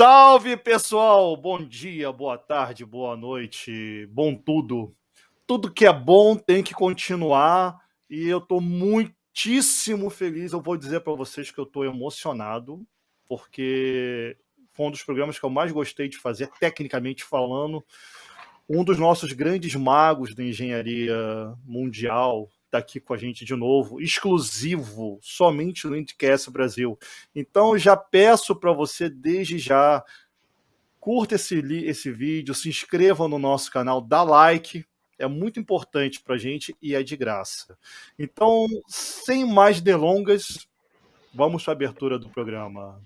Salve, pessoal! Bom dia, boa tarde, boa noite, bom tudo. Tudo que é bom tem que continuar e eu tô muitíssimo feliz. Eu vou dizer para vocês que eu tô emocionado, porque foi um dos programas que eu mais gostei de fazer, tecnicamente falando. Um dos nossos grandes magos da engenharia mundial está aqui com a gente de novo, exclusivo, somente no IndyCast Brasil. Então, já peço para você, desde já, curta esse vídeo, se inscreva no nosso canal, dá like, é muito importante para a gente e é de graça. Então, sem mais delongas, vamos para a abertura do programa.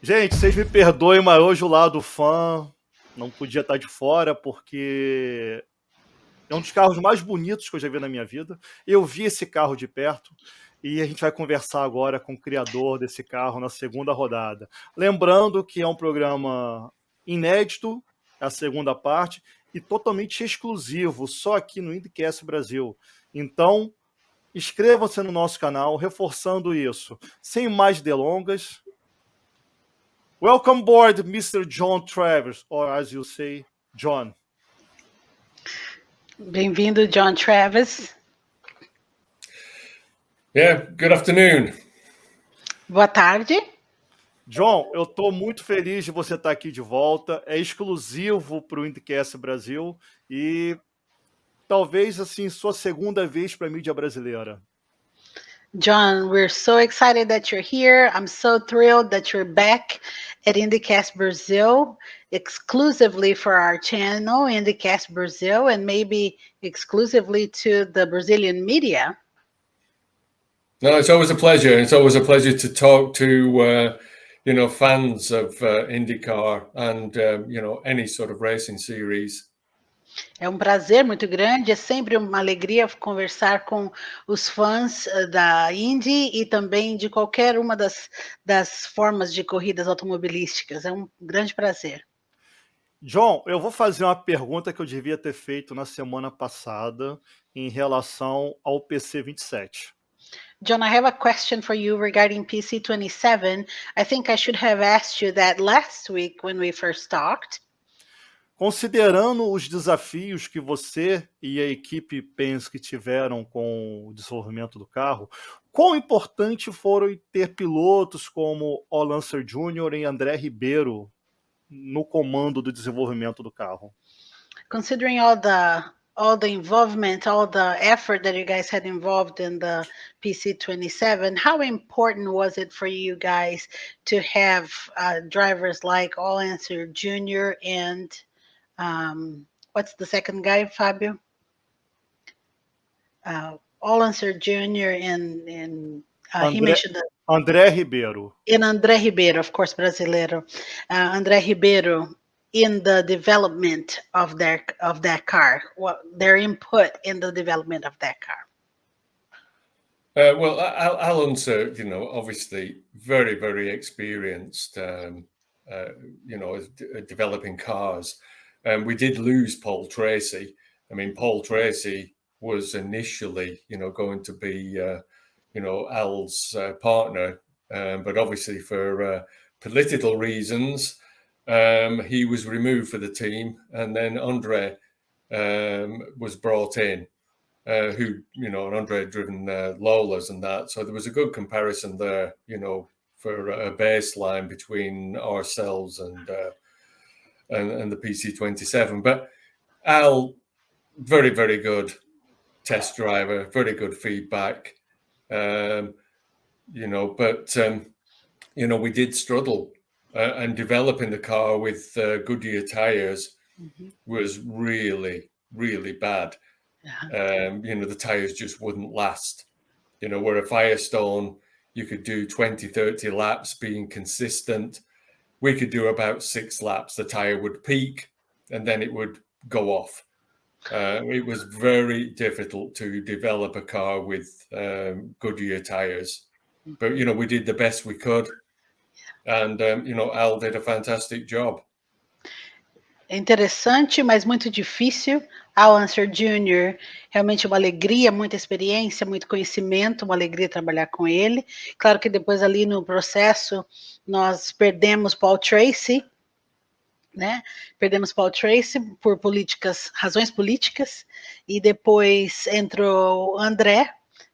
Gente, vocês me perdoem, mas hoje o lado fã não podia estar de fora, porque é um dos carros mais bonitos que eu já vi na minha vida. Eu vi esse carro de perto e a gente vai conversar agora com o criador desse carro na segunda rodada. Lembrando que é um programa inédito, a segunda parte, e totalmente exclusivo, só aqui no IndyCast Brasil. Então, inscreva-se no nosso canal, reforçando isso. Sem mais delongas, welcome aboard, Mr. John Travers, or as you say, John. Bem-vindo, John Travis. Yeah, good afternoon. Boa tarde. John, eu estou muito feliz de você estar aqui de volta. É exclusivo para o IndyCast Brasil e talvez assim sua segunda vez para a mídia brasileira. John, we're so excited that you're here. I'm so thrilled that you're back at IndyCast Brasil, exclusively for our channel, IndyCast Brasil, and maybe exclusively to the Brazilian media. No, it's always a pleasure. It's always a pleasure to talk to, fans of IndyCar and, any sort of racing series. É um prazer muito grande, é sempre uma alegria conversar com os fãs da Indy e também de qualquer uma das formas de corridas automobilísticas. É um grande prazer. John, eu vou fazer uma pergunta que eu devia ter feito na semana passada em relação ao PC 27. John, I have a question for you regarding PC 27. I think I should have asked you that last week when we first talked. Considerando os desafios que você e a equipe Penske tiveram com o desenvolvimento do carro, quão importante foram ter pilotos como o Lancer Jr. e André Ribeiro no comando do desenvolvimento do carro? Considering all the involvement, all the effort that you guys had involved in the PC27, how important was it for you guys to have drivers like All-Answer Jr. and what's the second guy, Fabio? All-Answer Jr. and he mentioned that. André Ribeiro. And André Ribeiro, of course, brasileiro. André Ribeiro in the development of that car, their input in the development of that car. Well, Alan's, obviously very, very experienced, developing cars. We did lose Paul Tracy. I mean, Paul Tracy was initially, going to be, Al's partner, but obviously for political reasons, he was removed for the team, and then Andre was brought in, who, and Andre had driven Lola's and that. So there was a good comparison there, for a baseline between ourselves and the PC27. But Al, very, very good test driver, very good feedback. but we did struggle, and developing the car with Goodyear tires was really, really bad. The tires just wouldn't last. Where a Firestone, you could do 20, 30 laps being consistent. We could do about 6 laps. The tire would peak and then it would go off. It was very difficult to develop a car with Goodyear tires. But, we did the best we could. And, Al did a fantastic job. É interessante, mas muito difícil. Al Unser Jr., realmente uma alegria, muita experiência, muito conhecimento, uma alegria trabalhar com ele. Claro que depois ali no processo nós perdemos Paul Tracy, né? Perdemos Paul Tracy por razões políticas, e depois entrou André,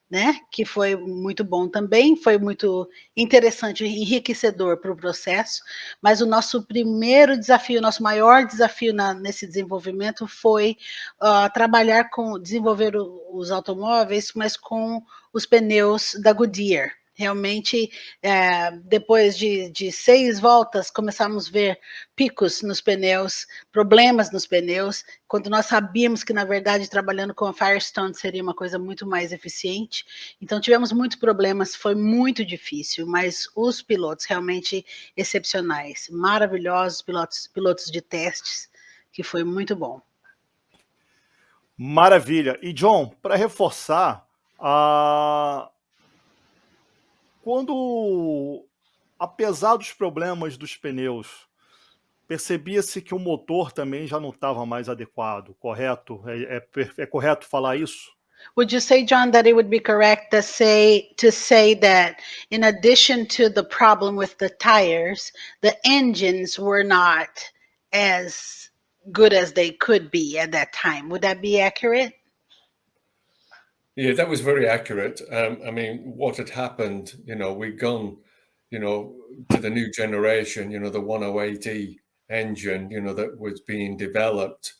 né? Que foi muito bom também, foi muito interessante, enriquecedor para o processo, mas o nosso primeiro desafio, nosso maior desafio nesse desenvolvimento foi desenvolver os automóveis, mas com os pneus da Goodyear. Realmente, depois de 6 voltas, começamos a ver picos nos pneus, problemas nos pneus, quando nós sabíamos que, na verdade, trabalhando com a Firestone seria uma coisa muito mais eficiente. Então, tivemos muitos problemas, foi muito difícil, mas os pilotos realmente excepcionais, maravilhosos, pilotos de testes, que foi muito bom. Maravilha. E, John, para reforçar, quando, apesar dos problemas dos pneus, percebia-se que o motor também já não estava mais adequado, correto? É correto falar isso? Would you say, John, that it would be correct to say that in addition to the problem with the tires, the engines were not as good as they could be at that time? Would that be accurate? Yeah, that was very accurate. What had happened, we'd gone, to the new generation, the 108E engine, that was being developed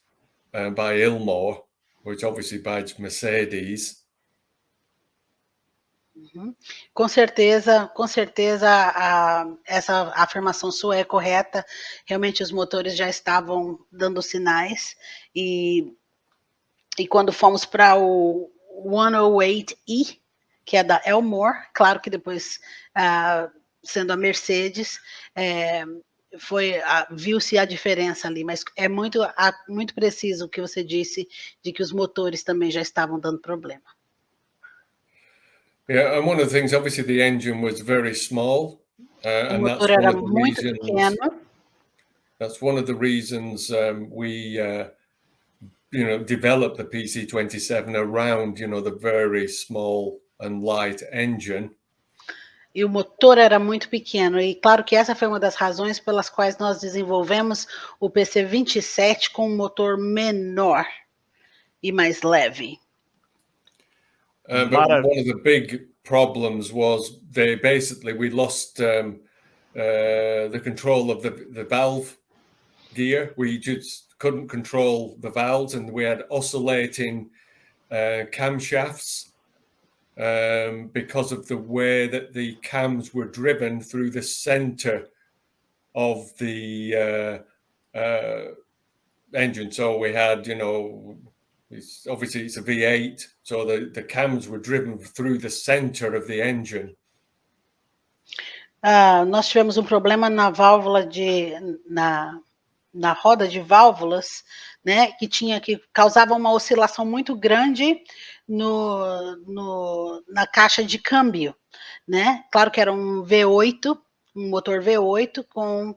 by Ilmor, which obviously buys Mercedes. Com certeza, essa afirmação sua é correta. Realmente os motores já estavam dando sinais, e quando fomos para o 108E, que é da Elmore, claro que depois, sendo a Mercedes, viu-se a diferença ali, mas é muito preciso o que você disse, de que os motores também já estavam dando problema. Yeah, and one of the things, obviously, the engine was very small, and that's one of the reasons. That's one of the reasons we, developed the PC27 around, the very small and light engine. E o motor era muito pequeno, e claro que essa foi uma das razões pelas quais nós desenvolvemos o PC27 com um motor menor e mais leve. But one of the big problems was we lost the control of the valve gear. We just couldn't control the valves, and we had oscillating camshafts because of the way that the cams were driven through the center of the engine. So we had, it's a V8, so the cams were driven through the center of the engine. Nós tivemos problema na válvula na roda de válvulas, né, que causava uma oscilação muito grande na caixa de câmbio, né? Claro que era um V8, um motor V8 com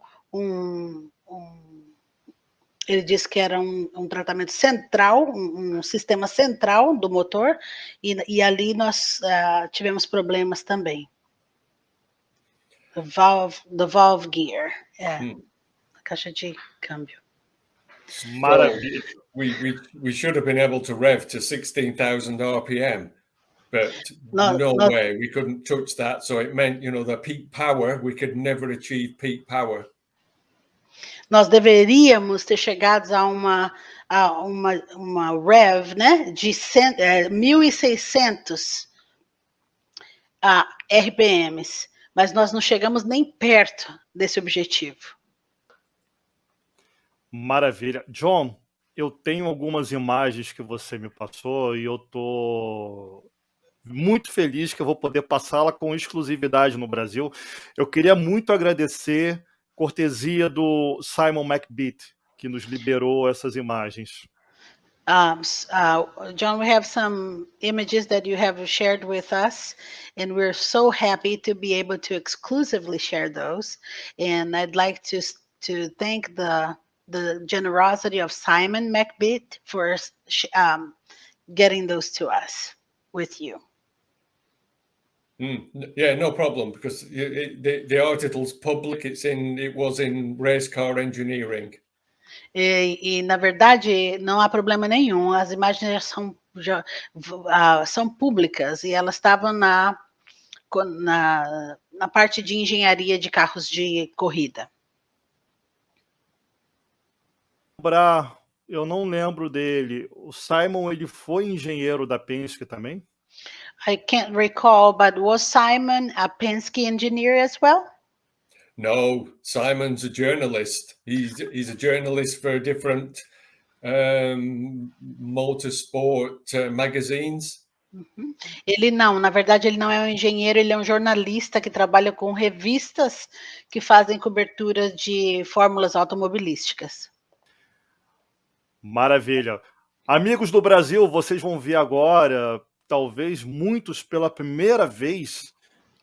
ele disse que era um tratamento central, um sistema central do motor, e ali nós tivemos problemas também. The valve gear, a caixa de câmbio. Maravilha. So we should have been able to rev to 16,000 RPM, but no way, we couldn't touch that. So it meant, the peak power, we could never achieve peak power. Nós deveríamos ter chegado a uma rev, né, de 1.600 RPMs, mas nós não chegamos nem perto desse objetivo. Maravilha. John, eu tenho algumas imagens que você me passou e eu tô muito feliz que eu vou poder passá-la com exclusividade no Brasil. Eu queria muito agradecer cortesia do Simon McBeat, que nos liberou essas imagens. John, we have some images that you have shared with us, and we're so happy to be able to exclusively share those. And I'd like to thank the generosity of Simon McBeat for getting those to us with you. Yeah, no problem, because the article's public. It was in race car engineering. E na verdade, não há problema nenhum. As imagens são públicas e elas estavam na parte de engenharia de carros de corrida. Eu não lembro dele. O Simon, ele foi engenheiro da Penske também? I can't recall, but was Simon a Penske engineer as well? No, Simon's a journalist. He's a journalist for different motorsport magazines. Ele não, na verdade, ele não é um engenheiro, ele é um jornalista que trabalha com revistas que fazem cobertura de fórmulas automobilísticas. Maravilha. Amigos do Brasil, vocês vão ver agora, talvez muitos pela primeira vez,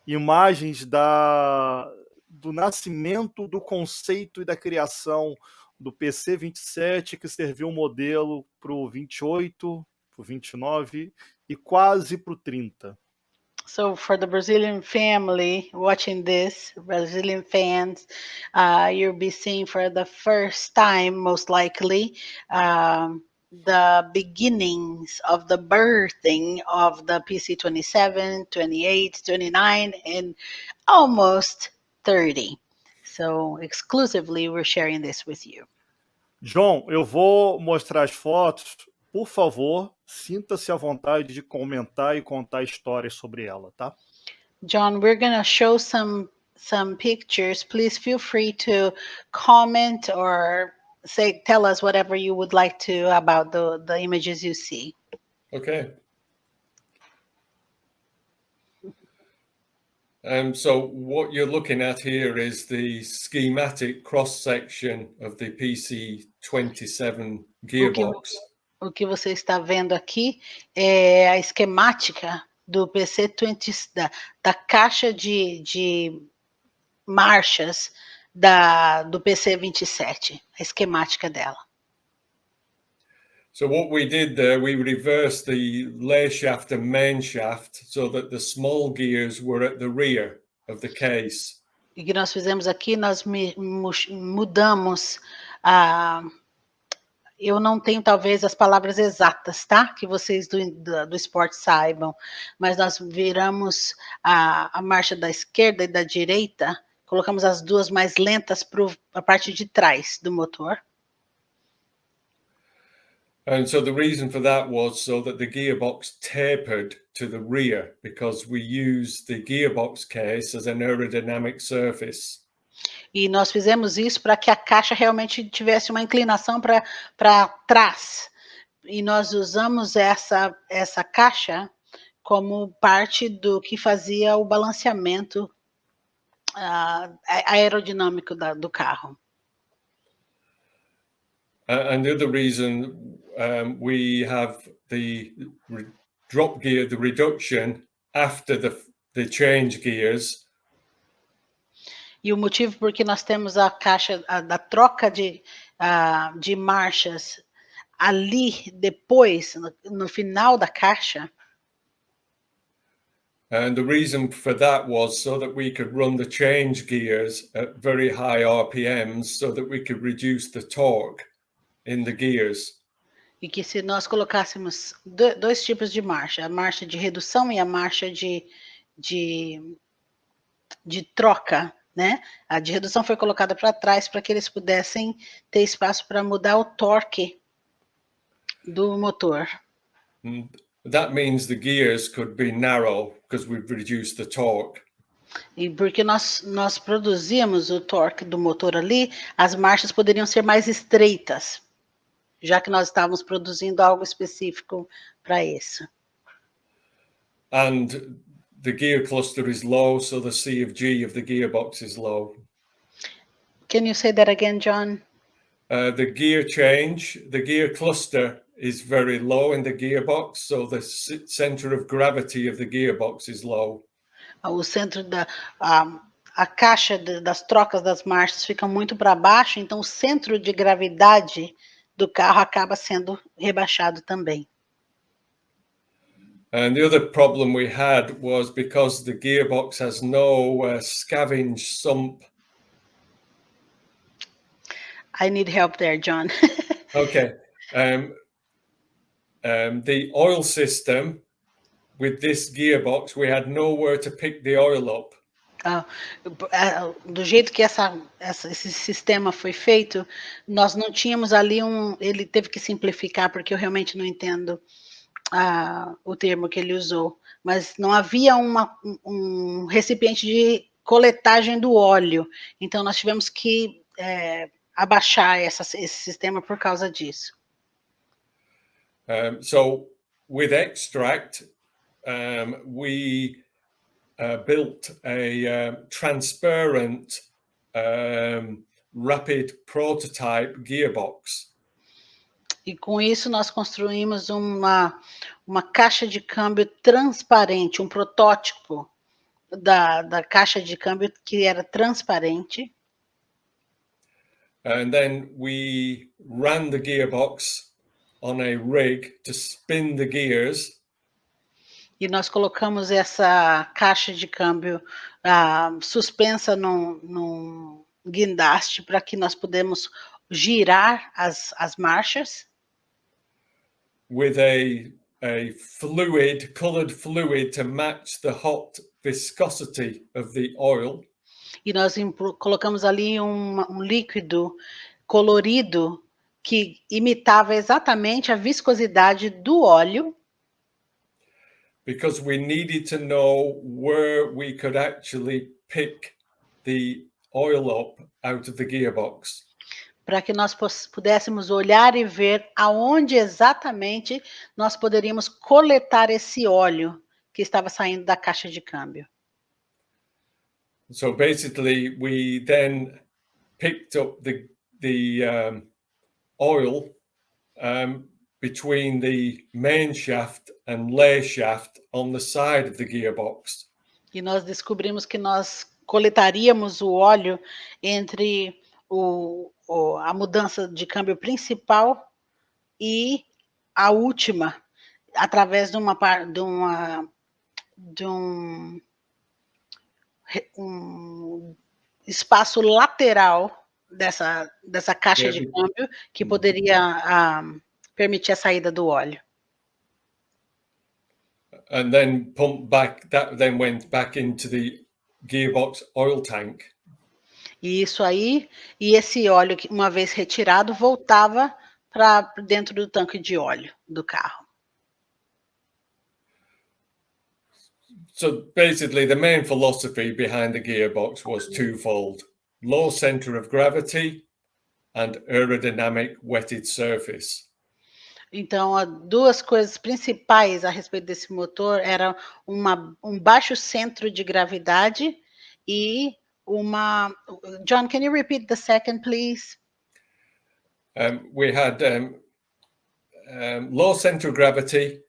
imagens do nascimento do conceito e da criação do PC 27, que serviu um modelo para o 28, para o 29 e quase para o 30. So for the Brazilian family watching this, Brazilian fans, you'll be seeing for the first time, most likely, the beginnings of the birthing of the PC 27, 28, 29, and almost 30. So exclusively, we're sharing this with you. John, eu vou mostrar as fotos. Por favor, sinta-se à vontade de comentar e contar histórias sobre ela, tá? John, we're going to show some pictures. Please feel free to comment or tell us whatever you would like to about the images you see. Okay. So what you're looking at here is the schematic cross-section of the PC27 gearbox. O que você está vendo aqui é a esquemática do PC20, da caixa de marchas do PC27, a esquemática dela. So what we did there, we reversed the lay shaft and main shaft so that the small gears were at the rear of the case. E o que nós fizemos aqui, nós mudamos eu não tenho talvez as palavras exatas, tá? Que vocês do esporte saibam, mas nós viramos a marcha da esquerda e da direita, colocamos as duas mais lentas para a parte de trás do motor. And so the reason for that was so that the gearbox tapered to the rear, because we used the gearbox case as an aerodynamic surface. E nós fizemos isso para que a caixa realmente tivesse uma inclinação para trás. E nós usamos essa caixa como parte do que fazia o balanceamento aerodinâmico do carro. And the other reason we have the drop gear, the reduction after the change gears. E o motivo por que nós temos a caixa da troca de marchas ali depois, no final da caixa. And the reason for that was so that we could run the change gears at very high RPMs so that we could reduce the torque in the gears. E que se nós colocássemos dois tipos de marcha, a marcha de redução e a marcha de troca, né? A de redução foi colocada para trás para que eles pudessem ter espaço para mudar o torque do motor. that means the gears could be narrow because we've reduced the torque. E porque nós produzíamos o torque do motor ali, as marchas poderiam ser mais estreitas, já que nós estávamos produzindo algo específico para isso. And the gear cluster is low, so the C of G of the gearbox is low. Can you say that again, John? The gear change, the gear cluster is very low in the gearbox, so the center of gravity of the gearbox is low. O centro a caixa das trocas das marchas fica muito para baixo, então o centro de gravidade do carro acaba sendo rebaixado também. And the other problem we had was because the gearbox has no scavenge sump. I need help there, John. Okay. The oil system with this gearbox, we had nowhere to pick the oil up. Do jeito que esse sistema foi feito, nós não tínhamos ali ele teve que simplificar, porque eu realmente não entendo o termo que ele usou, mas não havia um recipiente de coletagem do óleo, então nós tivemos que abaixar esse sistema por causa disso. So with extract, we built a transparent rapid prototype gearbox. E com isso nós construímos uma caixa de câmbio transparente, um protótipo da caixa de câmbio que era transparente. And then we ran the gearbox on a rig to spin the gears. E nós colocamos essa caixa de câmbio suspensa num guindaste para que nós pudéssemos girar as marchas. With a fluid, colored fluid to match the hot viscosity of the oil. E nós colocamos ali um líquido colorido que imitava exatamente a viscosidade do óleo. Because we needed to know where we could actually pick the oil up out of the gearbox. Para que nós pudéssemos olhar e ver aonde exatamente nós poderíamos coletar esse óleo que estava saindo da caixa de câmbio. So basically, we then picked up the oil between the main shaft and lay shaft on the side of the gearbox. E nós descobrimos que nós coletaríamos o óleo entre a mudança de câmbio principal e a última, através de um espaço lateral dessa caixa de câmbio que poderia permitir a saída do óleo. And then pumped back, that then went back into the gearbox oil tank. E esse óleo, uma vez retirado, voltava para dentro do tanque de óleo do carro. So basically, the main philosophy behind the gearbox was twofold: low center of gravity and aerodynamic wetted surface. Então, duas coisas principais a respeito desse motor eram um baixo centro de gravidade e John, can you repeat the second, please? We had low center of gravity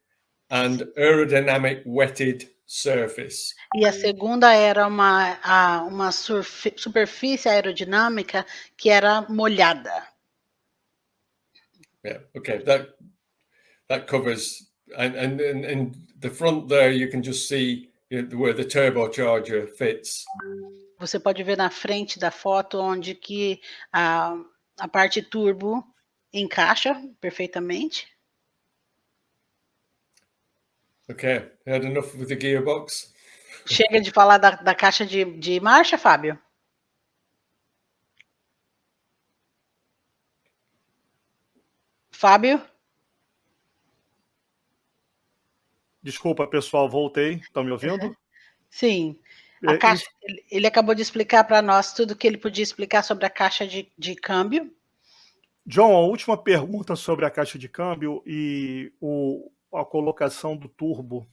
and aerodynamic wetted surface. E a segunda era uma superfície aerodinâmica que era molhada. Yeah, okay, that covers, and the front there you can just see where the turbocharger fits. Você pode ver na frente da foto onde que a parte turbo encaixa perfeitamente. Okay, had enough with the gearbox? Chega de falar da caixa de marcha, Fábio? Fábio? Desculpa, pessoal, voltei. Estão me ouvindo? Sim. A É, caixa, ele acabou de explicar para nós tudo que ele podia explicar sobre a caixa de câmbio. John, a última pergunta sobre a caixa de câmbio e a colocação do turbo.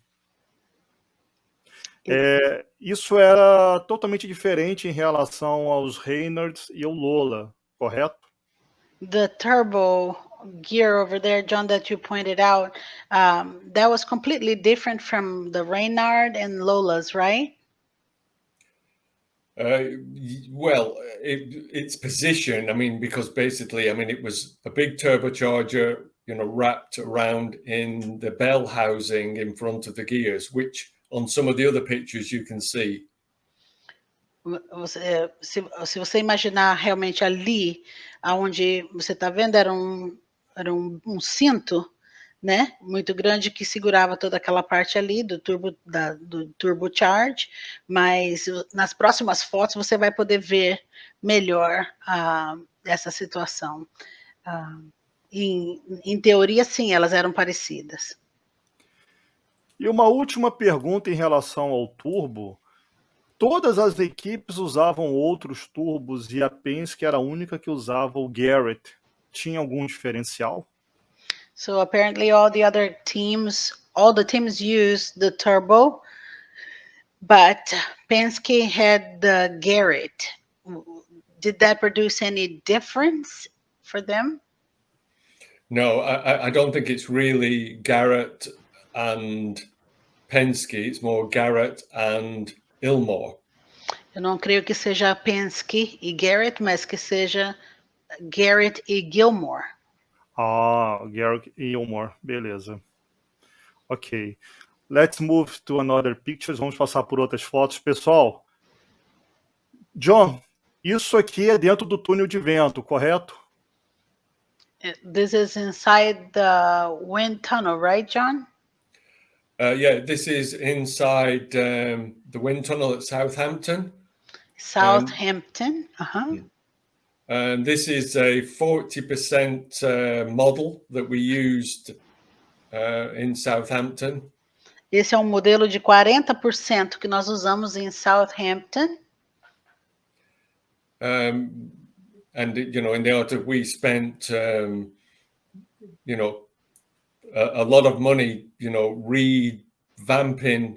Isso era totalmente diferente em relação aos Reynolds e ao Lola, correto? The turbo gear over there, John, that you pointed out, that was completely different from the Reynard and Lola's, right? Well, its position, I mean, because basically, I mean, it was a big turbocharger, wrapped around in the bell housing in front of the gears, which on some of the other pictures you can see. Se você imaginar realmente ali, aonde você está vendo, era um cinto, né, muito grande que segurava toda aquela parte ali do turbocharge, mas nas próximas fotos você vai poder ver melhor essa situação. Em teoria, sim, elas eram parecidas. E uma última pergunta em relação ao turbo. Todas as equipes usavam outros turbos e a Penske era a única que usava o Garrett. Tinha algum diferencial? So apparently all the teams used the turbo, but Penske had the Garrett. Did that produce any difference for them? No, I don't think it's really Garrett and Penske. It's more Garrett and Ilmore. Eu não creio que seja Penske e Garrett, mas que seja Garrett e Gilmore. Garrett e Gilmore, beleza. Ok. Let's move to another pictures. Vamos passar por outras fotos. Pessoal, John, isso aqui é dentro do túnel de vento, correto? This is inside the wind tunnel, right, John? Yeah, this is inside the wind tunnel at Southampton. Southampton, And this is a 40% model that we used in Southampton. Esse é um modelo de 40% que nós usamos em Southampton. And in the order we spent a lot of money revamping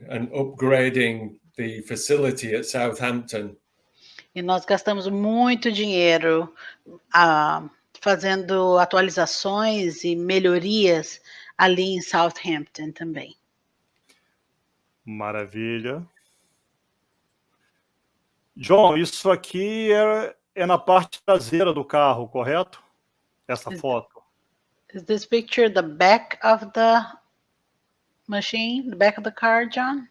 and upgrading the facility at Southampton. E nós gastamos muito dinheiro fazendo atualizações e melhorias ali em Southampton também. Maravilha. John, isso aqui é na parte traseira do carro, correto? Essa foto. Is this picture the back of the machine, the back of the car, John?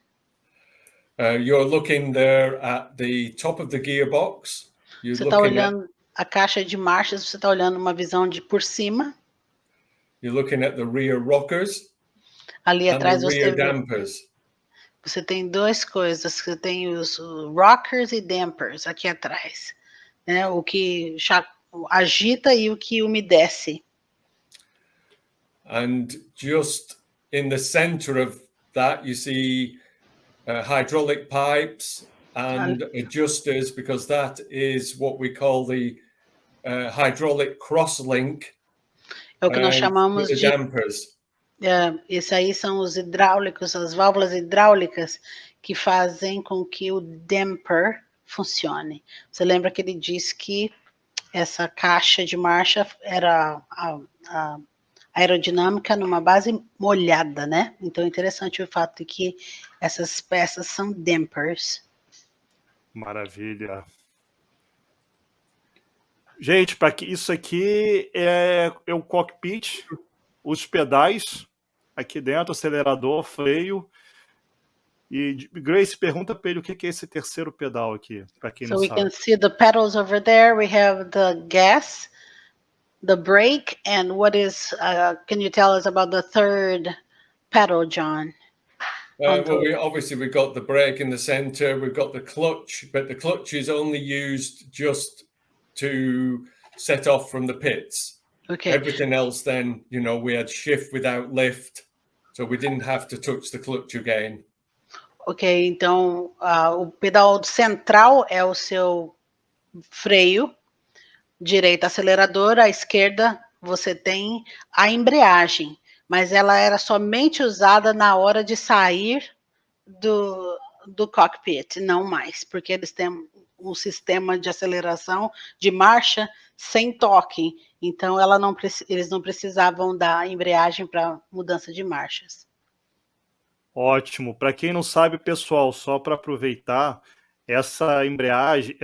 You're looking there at the top of the gearbox. Você está olhando a caixa de marchas, você está olhando uma visão de por cima. You're looking at the rear rockers. Ali atrás and the rear dampers. Você tem duas coisas, você tem os rockers e dampers aqui atrás, né? O que agita e o que umedece. And just in the center of that, you see hydraulic pipes and adjusters, because that is what we call the hydraulic crosslink. É o que nós chamamos de dampers. Esses aí são os hidráulicos, as válvulas hidráulicas que fazem com que o damper funcione. Você lembra que ele disse que essa caixa de marcha era a aerodinâmica numa base molhada, né? Então é interessante o fato de que essas peças são dampers. Maravilha. Gente, isso aqui é o cockpit, os pedais aqui dentro, acelerador, freio. E Grace pergunta para ele o que é esse terceiro pedal aqui, para quem não sabe. So we can see the pedals over there. We have the gas, the brake, and what is, can you tell us about the third pedal, John? Well, we've got the brake in the center, we've got the clutch, but the clutch is only used just to set off from the pits. Okay. Everything else then, we had shift without lift, So we didn't have to touch the clutch again. Ok, então o pedal central é o seu freio, direita acelerador, à esquerda você tem a embreagem, mas ela era somente usada na hora de sair do cockpit, não mais, porque eles têm um sistema de aceleração de marcha sem toque, então eles não precisavam da embreagem para mudança de marchas. Ótimo. Para quem não sabe, pessoal, só para aproveitar, essa embreagem,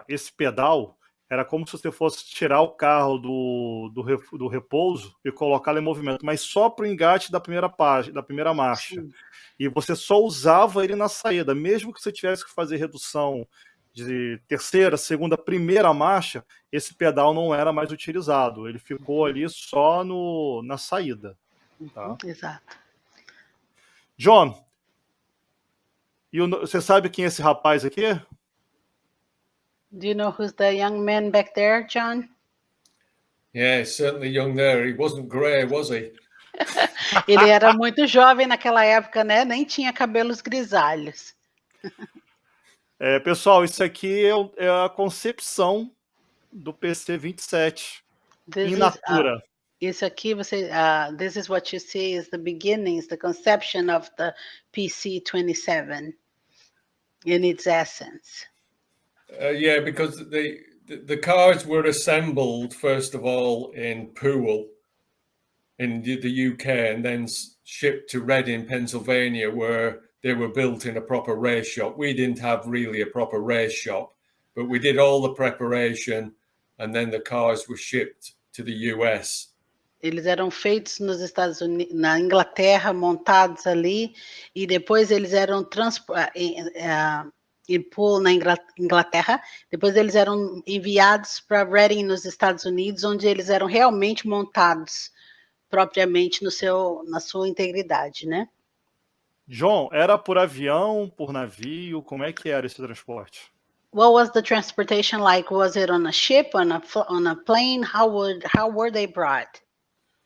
esse pedal, era como se você fosse tirar o carro do repouso e colocá-lo em movimento, mas só para o engate da primeira marcha. Sim. E você só usava ele na saída, mesmo que você tivesse que fazer redução de terceira, segunda, primeira marcha, esse pedal não era mais utilizado. Ele ficou ali só na saída. Tá? Exato. John, você sabe quem é esse rapaz aqui? Do you know who's the young man back there, John? Yeah, certainly young there. He wasn't grey, was he? Ele era muito jovem naquela época, né? Nem tinha cabelos grisalhos. Pessoal, isso aqui é a concepção do PC 27 in natura. Isso aqui this is what you see is the beginnings, the conception of the PC 27 in its essence. Yeah, because the cars were assembled first of all in Poole, in the UK, and then shipped to Reading, Pennsylvania, where they were built in a proper race shop. We didn't have really a proper race shop, but we did all the preparation, and then the cars were shipped to the US. Eles eram feitos nos Estados Unidos, na Inglaterra, montados ali, e depois eles eram em Poole, na Inglaterra, depois eles eram enviados para Reading, nos Estados Unidos, onde eles eram realmente montados propriamente na sua integridade, né? John, era por avião, por navio? Como é que era esse transporte? What was the transportation like? Was it on a ship, on a plane? How were they brought?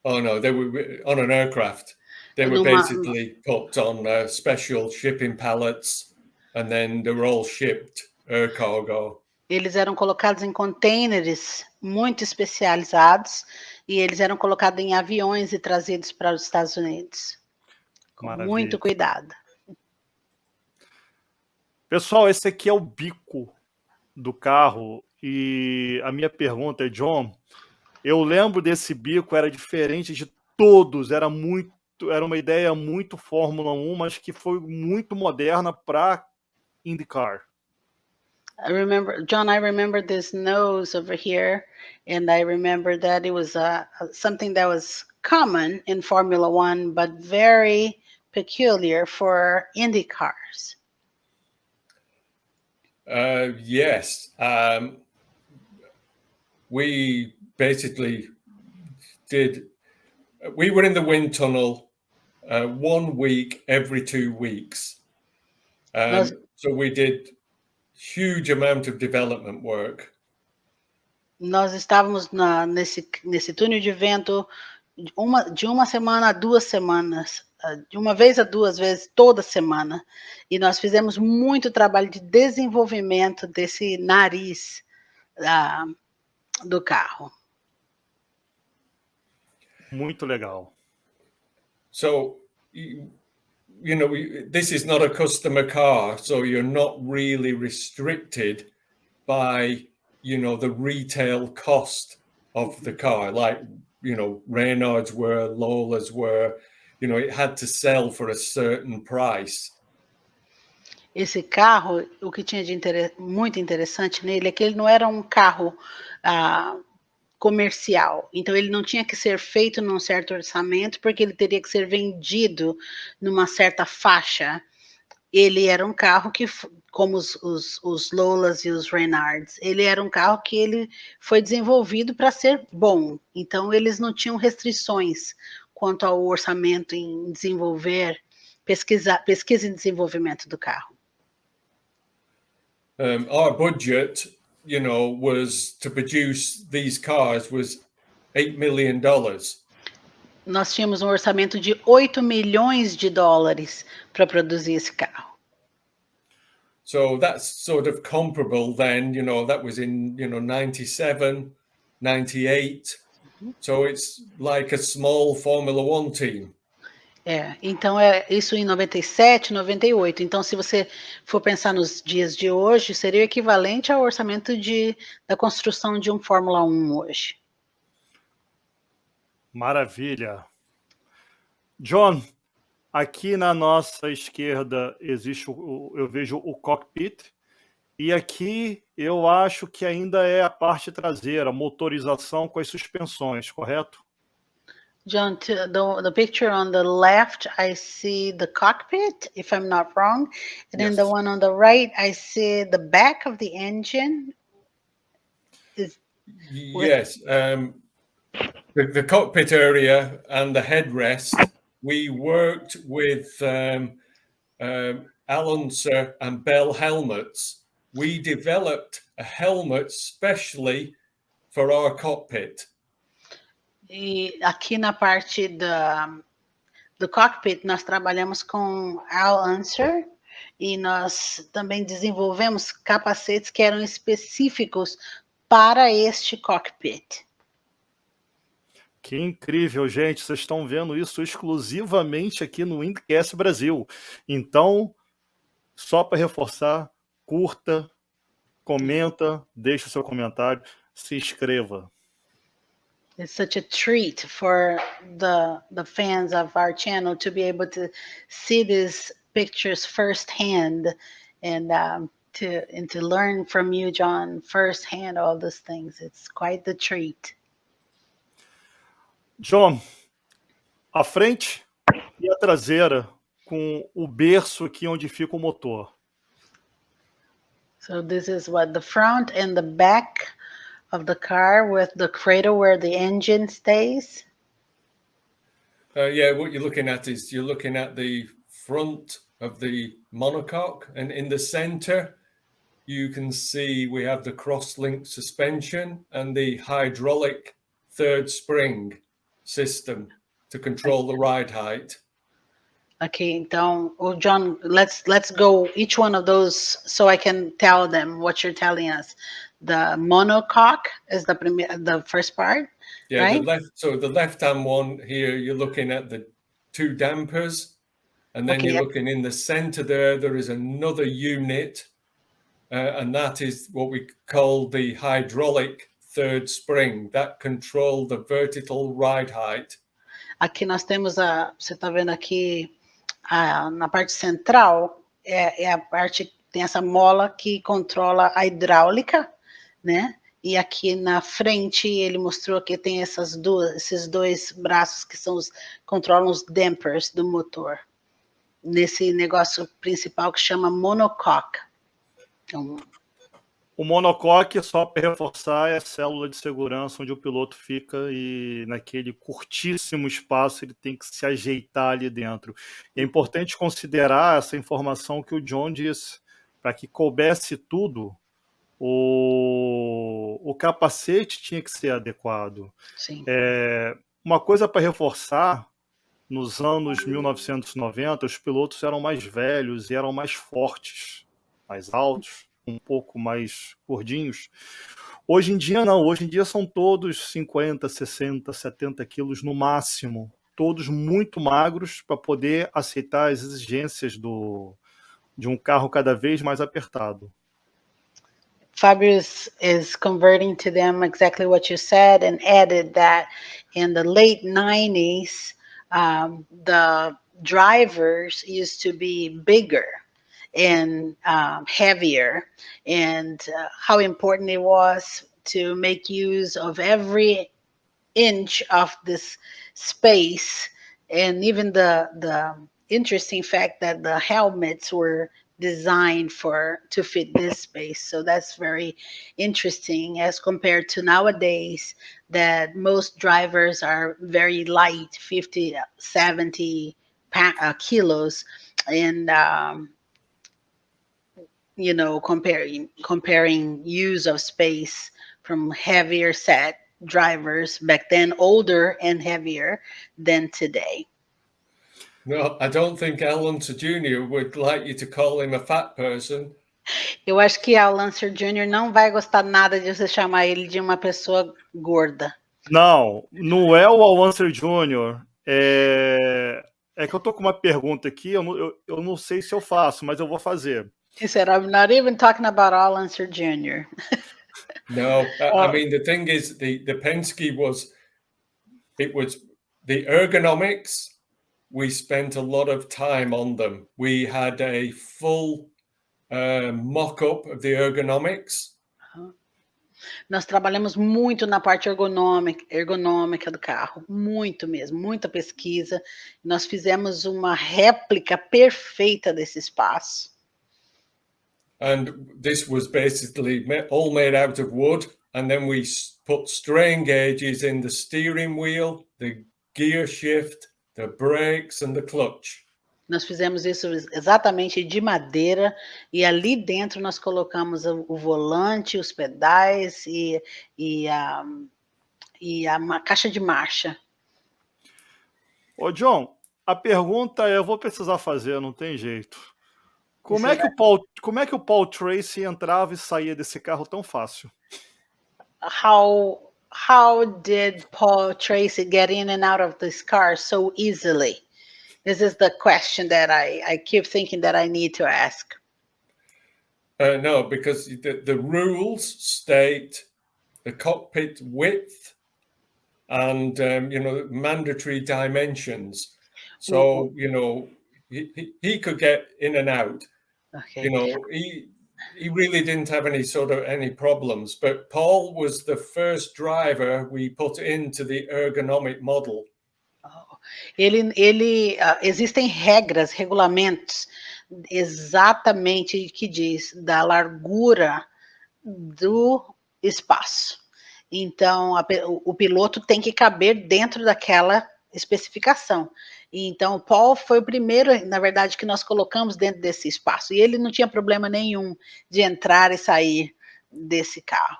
Oh no, they were on an aircraft. They were basically put on special shipping pallets, and then they were all shipped air cargo. Eles eram colocados em containers muito especializados e eles eram colocados em aviões e trazidos para os Estados Unidos. Com muito cuidado. Pessoal, esse aqui é o bico do carro e a minha pergunta é, John, eu lembro desse bico, era diferente de todos, era uma ideia muito Fórmula 1, mas que foi muito moderna para IndyCar. I remember this nose over here, and I remember that it was something that was common in Formula One, but very peculiar for Indy cars. Yes. We basically we were in the wind tunnel 1 week every 2 weeks. So we did huge amount of development work. Nós estávamos nesse túnel de vento de uma semana a 2 semanas, de uma vez a 2 vezes toda semana, e nós fizemos muito trabalho de desenvolvimento desse nariz do carro. Muito legal. So, you know, this is not a customer car, so you're not really restricted by, you know, the retail cost of the car, like, you know, Reynolds were, Lola's were, you know, it had to sell for a certain price. Esse carro, o que tinha de muito interessante nele é que ele não era um carro comercial. Então, ele não tinha que ser feito num certo orçamento, porque ele teria que ser vendido numa certa faixa. Ele era um carro que, como os Lolas e os Reynards, ele era um carro que ele foi desenvolvido para ser bom. Então, eles não tinham restrições quanto ao orçamento em desenvolver, pesquisa e desenvolvimento do carro. Our budget, you know, was to produce these cars was $8 million. nós tínhamos um orçamento de 8 milhões de dólares para produzir esse carro. So that's sort of comparable then, that was in, 97, 98. So it's like a small Formula One team. Então isso em 97, 98. Então, se você for pensar nos dias de hoje, seria o equivalente ao orçamento da construção de um Fórmula 1 hoje. Maravilha. John, aqui na nossa esquerda existe eu vejo o cockpit, e aqui eu acho que ainda é a parte traseira, motorização com as suspensões, correto? John, the picture on the left, I see the cockpit, if I'm not wrong. And then the Yes. one on the right, I see the back of the engine. Yes. The cockpit area and the headrest, we worked with Alonso and Bell helmets. We developed a helmet specially for our cockpit. E aqui na parte do cockpit, nós trabalhamos com Al Unser e nós também desenvolvemos capacetes que eram específicos para este cockpit. Que incrível, gente. Vocês estão vendo isso exclusivamente aqui no IndyCast Brasil. Então, só para reforçar, curta, comenta, deixe o seu comentário, se inscreva. It's such a treat for the fans of our channel to be able to see these pictures firsthand and to learn from you, John, firsthand all these things. It's quite the treat. John, a frente e a traseira com o berço aqui onde fica o motor. So this is what the front and the back of the car with the cradle where the engine stays. What you're looking at is you're looking at the front of the monocoque, and in the center you can see we have the cross-link suspension and the hydraulic third spring system to control the ride height. Okay, então, John, let's go each one of those so I can tell them what you're telling us. The monocoque is the first part, right? The left-hand one here, you're looking at the two dampers, and then you're looking in the center there is another unit, and that is what we call the hydraulic third spring that control the vertical ride height. Aqui nós temos você está vendo aqui na parte central, é a parte que tem essa mola que controla a hidráulica, né? E aqui na frente ele mostrou que tem esses dois braços que controlam os dampers do motor. Nesse negócio principal que chama monocoque. Então, o monocoque, só para reforçar, é a célula de segurança onde o piloto fica e naquele curtíssimo espaço ele tem que se ajeitar ali dentro. E é importante considerar essa informação que o John disse, para que coubesse tudo, o capacete tinha que ser adequado. Sim. Uma coisa para reforçar, nos anos 1990, os pilotos eram mais velhos e eram mais fortes, mais altos, um pouco mais gordinhos. Hoje em dia não, hoje em dia são todos 50, 60, 70 quilos no máximo, todos muito magros para poder aceitar as exigências de um carro cada vez mais apertado. Fabrius is converting to them exactly what you said and added that in the late 90s, the drivers used to be bigger and heavier, and how important it was to make use of every inch of this space, and even the interesting fact that the helmets were designed to fit this space. So that's very interesting as compared to nowadays that most drivers are very light, 50, 70 kilos, and comparing use of space from heavier set drivers back then, older and heavier than today. No, I don't think Alonso Jr. would like you to call him a fat person. Eu acho que a Lancer Jr. não vai gostar nada de você chamar ele de uma pessoa gorda. Não é o Alonso Jr. É que eu tô com uma pergunta aqui, eu não sei se eu faço, mas eu vou fazer. He said, I'm not even talking about Al Lancer Jr. No, I mean, the thing is, the Penske was the ergonomics. We spent a lot of time on them. We had a full mock-up of the ergonomics. Nós trabalhamos muito na parte ergonômica do carro, muito mesmo, muita pesquisa. Nós fizemos uma réplica perfeita desse espaço. And this was basically all made out of wood. And then we put strain gauges in the steering wheel, the gear shift, the brakes and the clutch. Nós fizemos isso exatamente de madeira e ali dentro nós colocamos o volante, os pedais e a caixa de marcha. Ô, John, a pergunta eu vou precisar fazer, não tem jeito. Como é que o Paul Tracy entrava e saía desse carro tão fácil? How did Paul Tracy get in and out of this car so easily? This is the question that I keep thinking that I need to ask. No, because the rules state the cockpit width and mandatory dimensions. So he could get in and out. Okay. He really didn't have any problems. But Paul was the first driver we put into the ergonomic model. Existem regulamentos exatamente que diz da largura do espaço. Então, o piloto tem que caber dentro daquela especificação. Então, o Paul foi o primeiro, na verdade, que nós colocamos dentro desse espaço. E ele não tinha problema nenhum de entrar e sair desse carro.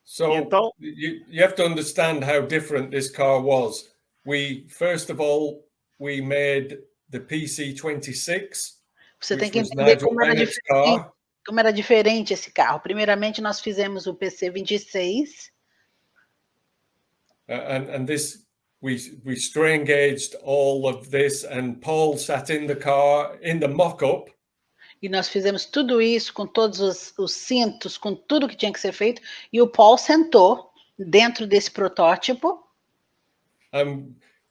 So you have to understand how different this car was. First of all, we made the PC26. Você tem que entender como era diferente esse carro. Primeiramente, nós fizemos o PC26. And this, we strain gauged all of this, and Paul sat in the car in the mock-up. E nós fizemos tudo isso com todos os cintos, com tudo que tinha que ser feito, e o Paul sentou dentro desse protótipo.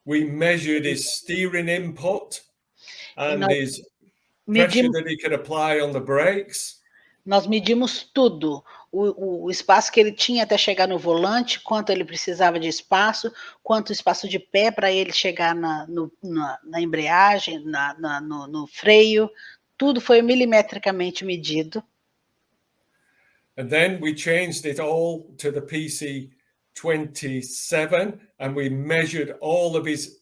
We measured his steering input and his pressure that he could apply on the brakes. Nós medimos tudo, o espaço que ele tinha até chegar no volante, quanto ele precisava de espaço, quanto espaço de pé para ele chegar na embreagem, no freio. Tudo foi milimetricamente medido. And then we changed it all to the PC27 and we measured all of his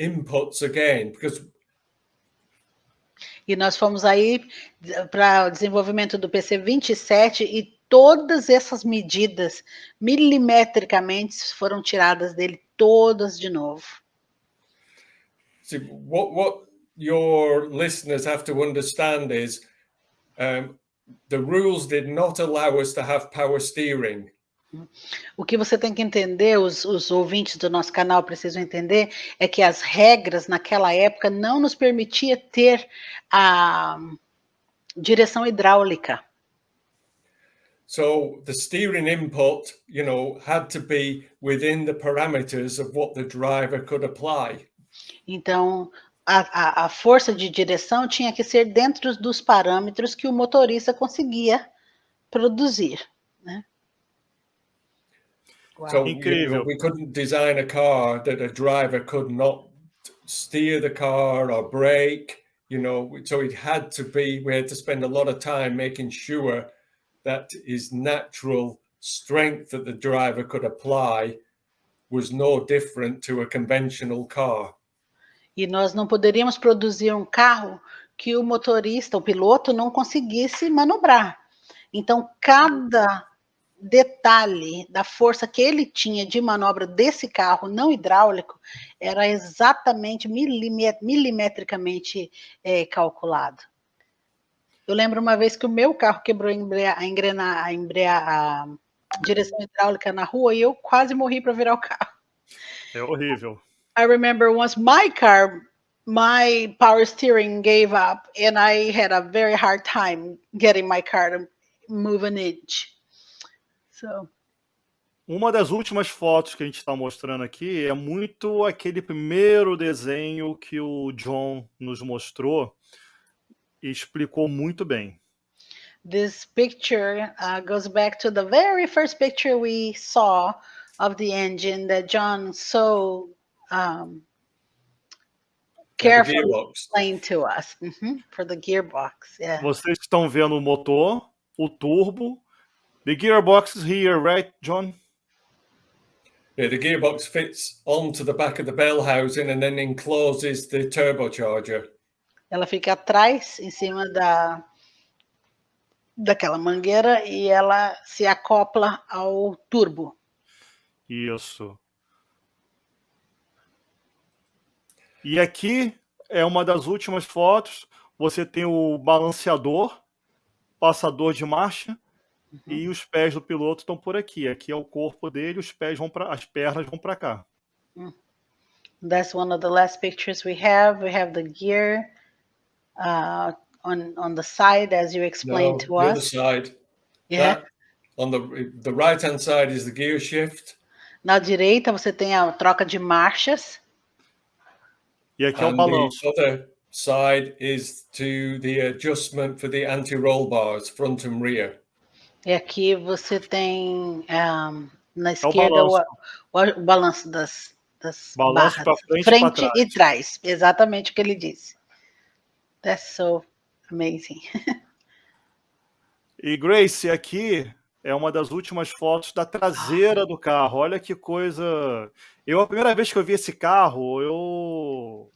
inputs again, because E nós fomos aí para o desenvolvimento do PC27 e todas essas medidas milimetricamente foram tiradas dele todas de novo. See, what your listeners have to understand is the rules did not allow us to have power steering. O que você tem que entender, os ouvintes do nosso canal precisam entender, é que as regras naquela época não nos permitia ter a direção hidráulica. So the steering input, had to be within the parameters of what the driver could apply. Então, a força de direção tinha que ser dentro dos parâmetros que o motorista conseguia produzir, né? So we couldn't design a car that a driver could not steer the car or brake, so we had to spend a lot of time making sure that his natural strength that the driver could apply was no different to a conventional car. E nós não poderíamos produzir um carro que o motorista, o piloto, não conseguisse manobrar. Então, cada detalhe da força que ele tinha de manobra desse carro não hidráulico era exatamente milimetricamente calculado. Eu lembro uma vez que o meu carro quebrou a direção hidráulica na rua e eu quase morri para virar o carro. É horrível. I remember once my power steering gave up and I had a very hard time getting my car to move an inch. So. Uma das últimas fotos que a gente está mostrando aqui é muito aquele primeiro desenho que o John nos mostrou e explicou muito bem. This picture goes back to the very first picture we saw of the engine that John so carefully explained to us for the gearbox. Yeah. Vocês estão vendo o motor, o turbo. The gearbox is here, right, John? Yeah, the gearbox fits onto the back of the bell housing and then encloses the turbocharger. Ela fica atrás, em cima daquela mangueira e ela se acopla ao turbo. Isso. E aqui é uma das últimas fotos. Você tem o balanceador, passador de marcha, e os pés do piloto estão por aqui. Aqui é o corpo dele, as pernas vão para cá. That's one of the last pictures we have. We have the gear on the side, as you explained to us. The other side. Yeah. On the right-hand side is the gear shift. Na direita você tem a troca de marchas. E aqui é o balanço. The other side is to the adjustment for the anti-roll bars, front and rear. E aqui você tem na esquerda o balanço das balanço barras, para frente e trás, exatamente o que ele disse. That's so amazing. E Grace, aqui é uma das últimas fotos da traseira do carro. Olha que coisa. A primeira vez que eu vi esse carro, eu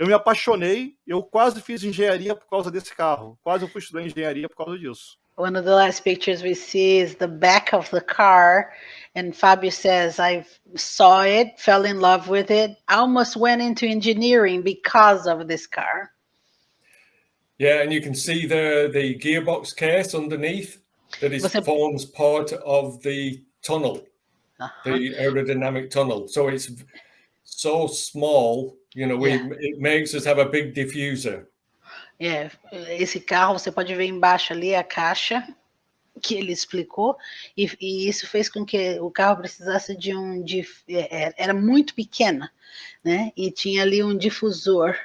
me apaixonei. Eu quase fiz engenharia por causa desse carro. Quase eu fui estudar engenharia por causa disso. One of the last pictures we see is the back of the car, and Fabio says, I saw it, fell in love with it, almost went into engineering because of this car. Yeah, and you can see the gearbox case underneath that forms part of the tunnel, the aerodynamic tunnel. So it's so small, it makes us have a big diffuser. Esse carro, você pode ver embaixo ali a caixa que ele explicou, e isso fez com que o carro precisasse de era muito pequena, né? E tinha ali um difusor,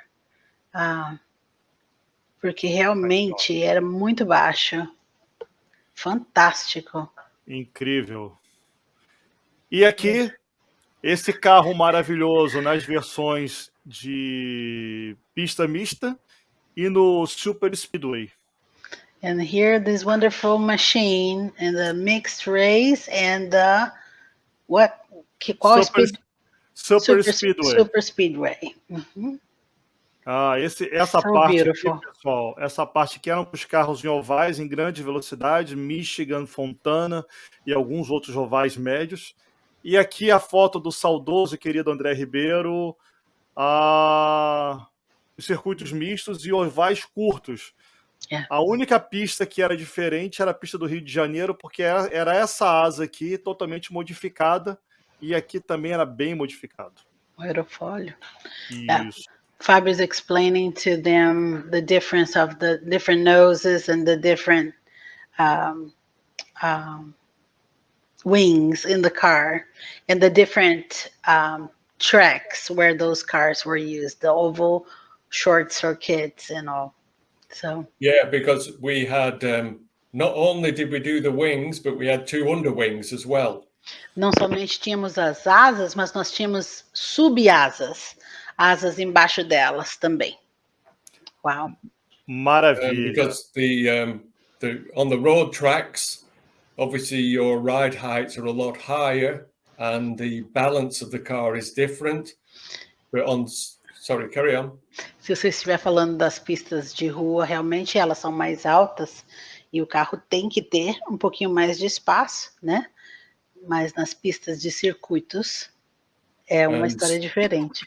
porque realmente era muito baixo. Fantástico. Incrível. E aqui, esse carro maravilhoso nas versões de pista mista e no Super Speedway. And here this wonderful machine in the mixed race and the Super Speedway. Super Speedway. Essa parte aqui, pessoal, essa parte aqui eram para os carros em ovais em grande velocidade, Michigan, Fontana e alguns outros ovais médios. E aqui a foto do saudoso e querido André Ribeiro, os circuitos mistos e ovais curtos. A única pista que era diferente era a pista do Rio de Janeiro, porque era essa asa aqui totalmente modificada e aqui também era bem modificado. O aerofólio. Isso. Fabio's explaining to them the difference of the different noses and the different wings in the car and the different tracks where those cars were used, the oval, short circuits and all. So because we had not only did we do the wings, but we had 2 underwings as well. Não somente tínhamos as asas, mas nós tínhamos subasas, asas embaixo delas também. Wow. Maravilha. Because on the road tracks, obviously your ride heights are a lot higher and the balance of the car is different. But sorry, carry on. Se você estiver falando das pistas de rua, realmente elas são mais altas E o carro tem que ter um pouquinho mais de espaço, né? Mas nas pistas de circuitos é uma história diferente.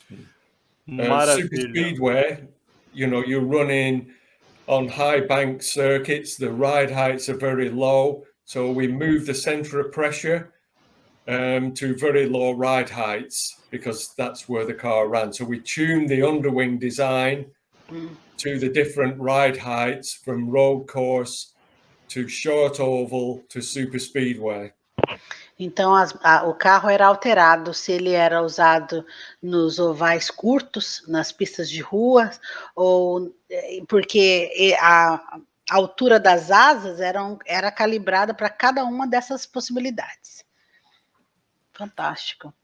Super Maravilha. speedway, you're running on high bank circuits. The ride heights are very low, so we move the center of pressure to very low ride heights because that's where the car ran. So we tune the underwing design to the different ride heights from road course to short oval to super speedway. Então, o carro era alterado se ele era usado nos ovais curtos, nas pistas de rua, ou porque a altura das asas era calibrada para cada uma dessas possibilidades. Fantástico.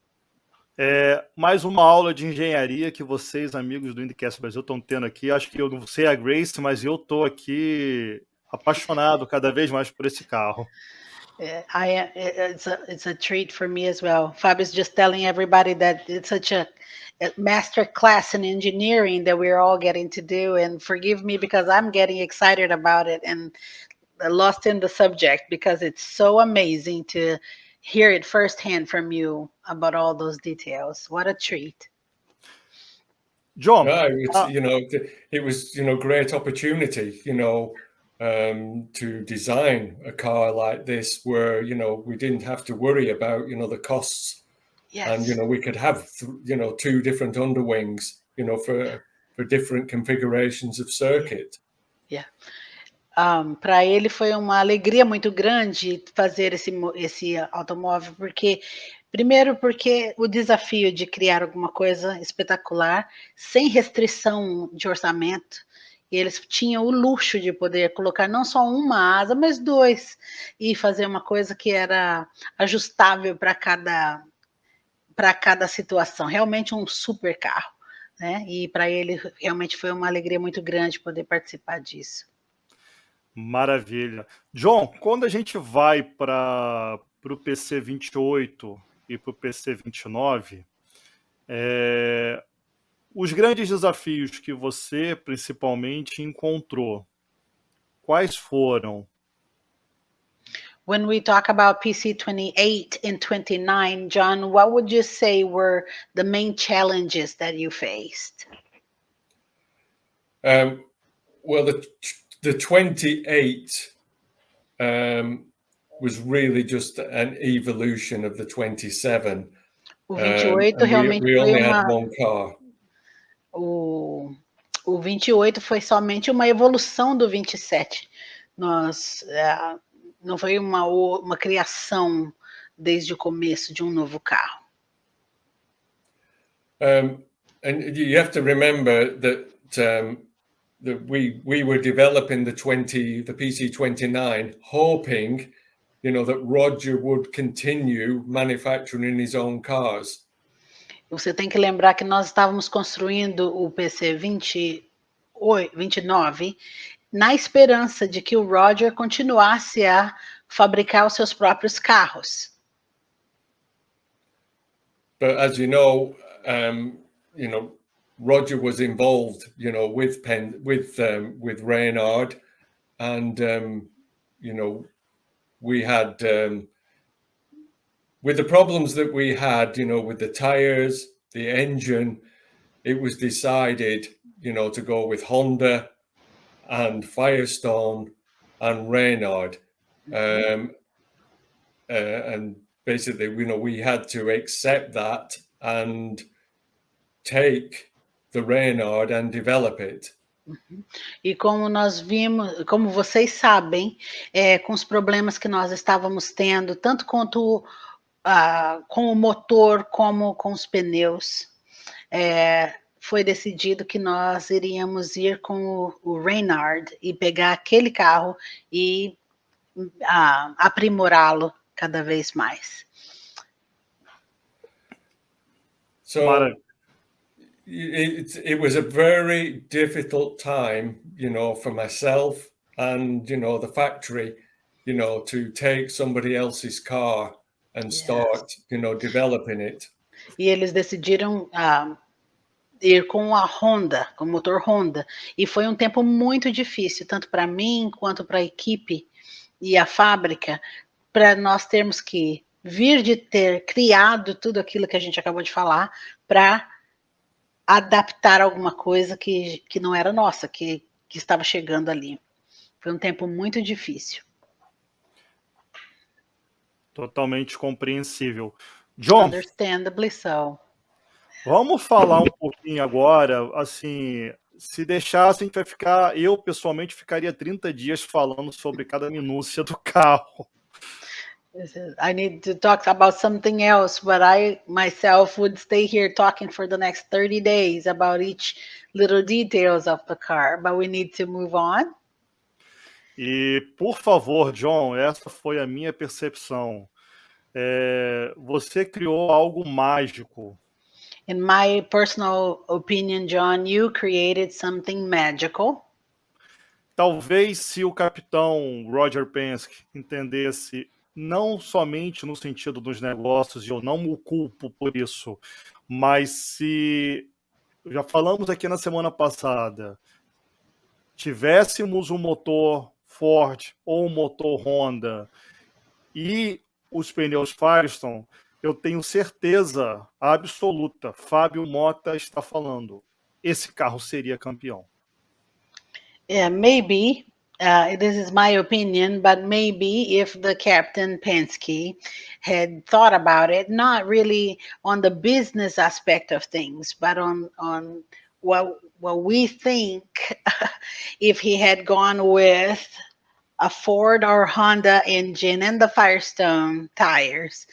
Mais uma aula de engenharia que vocês, amigos do IndyCast Brasil, estão tendo aqui. Acho que eu não sei a Grace, mas eu estou aqui apaixonado cada vez mais por esse carro. It's a treat for me as well. Fabio's just telling everybody that it's such a master class in engineering that we're all getting to do, and forgive me because I'm getting excited about it and lost in the subject because it's so amazing to hear it firsthand from you about all those details. What a treat. John, It was great opportunity, to design a car like this where, we didn't have to worry about, the costs. Yes. And, we could have, two different underwings, for different configurations of circuit. Yeah. Para ele foi uma alegria muito grande fazer esse automóvel, primeiro porque o desafio de criar alguma coisa espetacular, sem restrição de orçamento, e eles tinham o luxo de poder colocar não só uma asa, mas dois, e fazer uma coisa que era ajustável para cada situação, realmente um super carro, né? E para ele realmente foi uma alegria muito grande poder participar disso. Maravilha. John, quando a gente vai para o PC 28 e para o PC 29, os grandes desafios que você principalmente encontrou, quais foram? When we talk about PC 28 and 29, John, what would you say were the main challenges that you faced? Well, the 28 was really just an evolution of the 27. O 28 realmente we foi only had one car. O 28 foi somente uma evolução do 27. Não foi uma criação desde o começo de um novo carro. And you have to remember that we were developing the PC 29, hoping, that Roger would continue manufacturing his own cars. Você tem que lembrar que nós estávamos construindo o PC 29 na esperança de que o Roger continuasse a fabricar os seus próprios carros. But as you know, Roger was involved, with Reynard, and we had with the problems that we had, with the tires, the engine, it was decided, to go with Honda and Firestone and Reynard, and basically, we had to accept that and take the Reynard and develop it. E como nós vimos, como vocês sabem, com os problemas que nós estávamos tendo, tanto quanto com o motor como com os pneus, foi decidido que nós iríamos ir com o Reynard e pegar aquele carro e aprimorá-lo cada vez mais. So it was a very difficult time, for myself and, the factory, to take somebody else's car and start, developing it. E eles decidiram ir com a Honda, com o motor Honda. E foi um tempo muito difícil, tanto para mim quanto para a equipe e a fábrica, para nós termos que vir de ter criado tudo aquilo que a gente acabou de falar para adaptar alguma coisa que não era nossa, que estava chegando ali. Foi um tempo muito difícil. Totalmente compreensível. John, Understandably so. vamos falar um pouquinho agora, assim, se deixasse, a gente vai ficar, eu pessoalmente ficaria 30 dias falando sobre cada minúcia do carro. I need to talk about something else, but I myself would stay here talking for the next 30 days about each little details of the car, but we need to move on. E, por favor, John, essa foi a minha percepção. Você criou algo mágico. In my personal opinion, John, you created something magical. Talvez se o capitão Roger Penske entendesse não somente no sentido dos negócios, e eu não o culpo por isso, mas se, já falamos aqui na semana passada, tivéssemos um motor Ford ou um motor Honda e os pneus Firestone, eu tenho certeza absoluta, Fábio Mota está falando, esse carro seria campeão. Yeah, maybe. This is my opinion, but maybe if the Captain Penske had thought about it, not really on the business aspect of things, but on what we think, if he had gone with a Ford or Honda engine and the Firestone tires,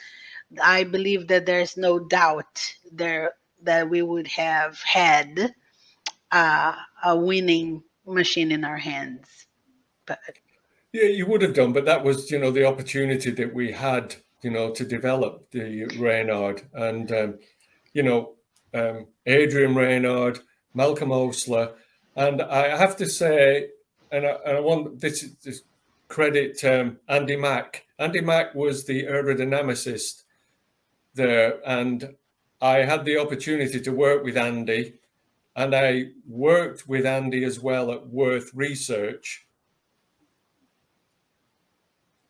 I believe that there's no doubt there that we would have had a winning machine in our hands. But Yeah, you would have done, but that was, the opportunity that we had, to develop the Reynard and, Adrian Reynard, Malcolm Osler, and I have to say, and I want this credit Andy Mack. Andy Mack was the aerodynamicist there, and I had the opportunity to work with Andy, and I worked with Andy as well at Worth Research.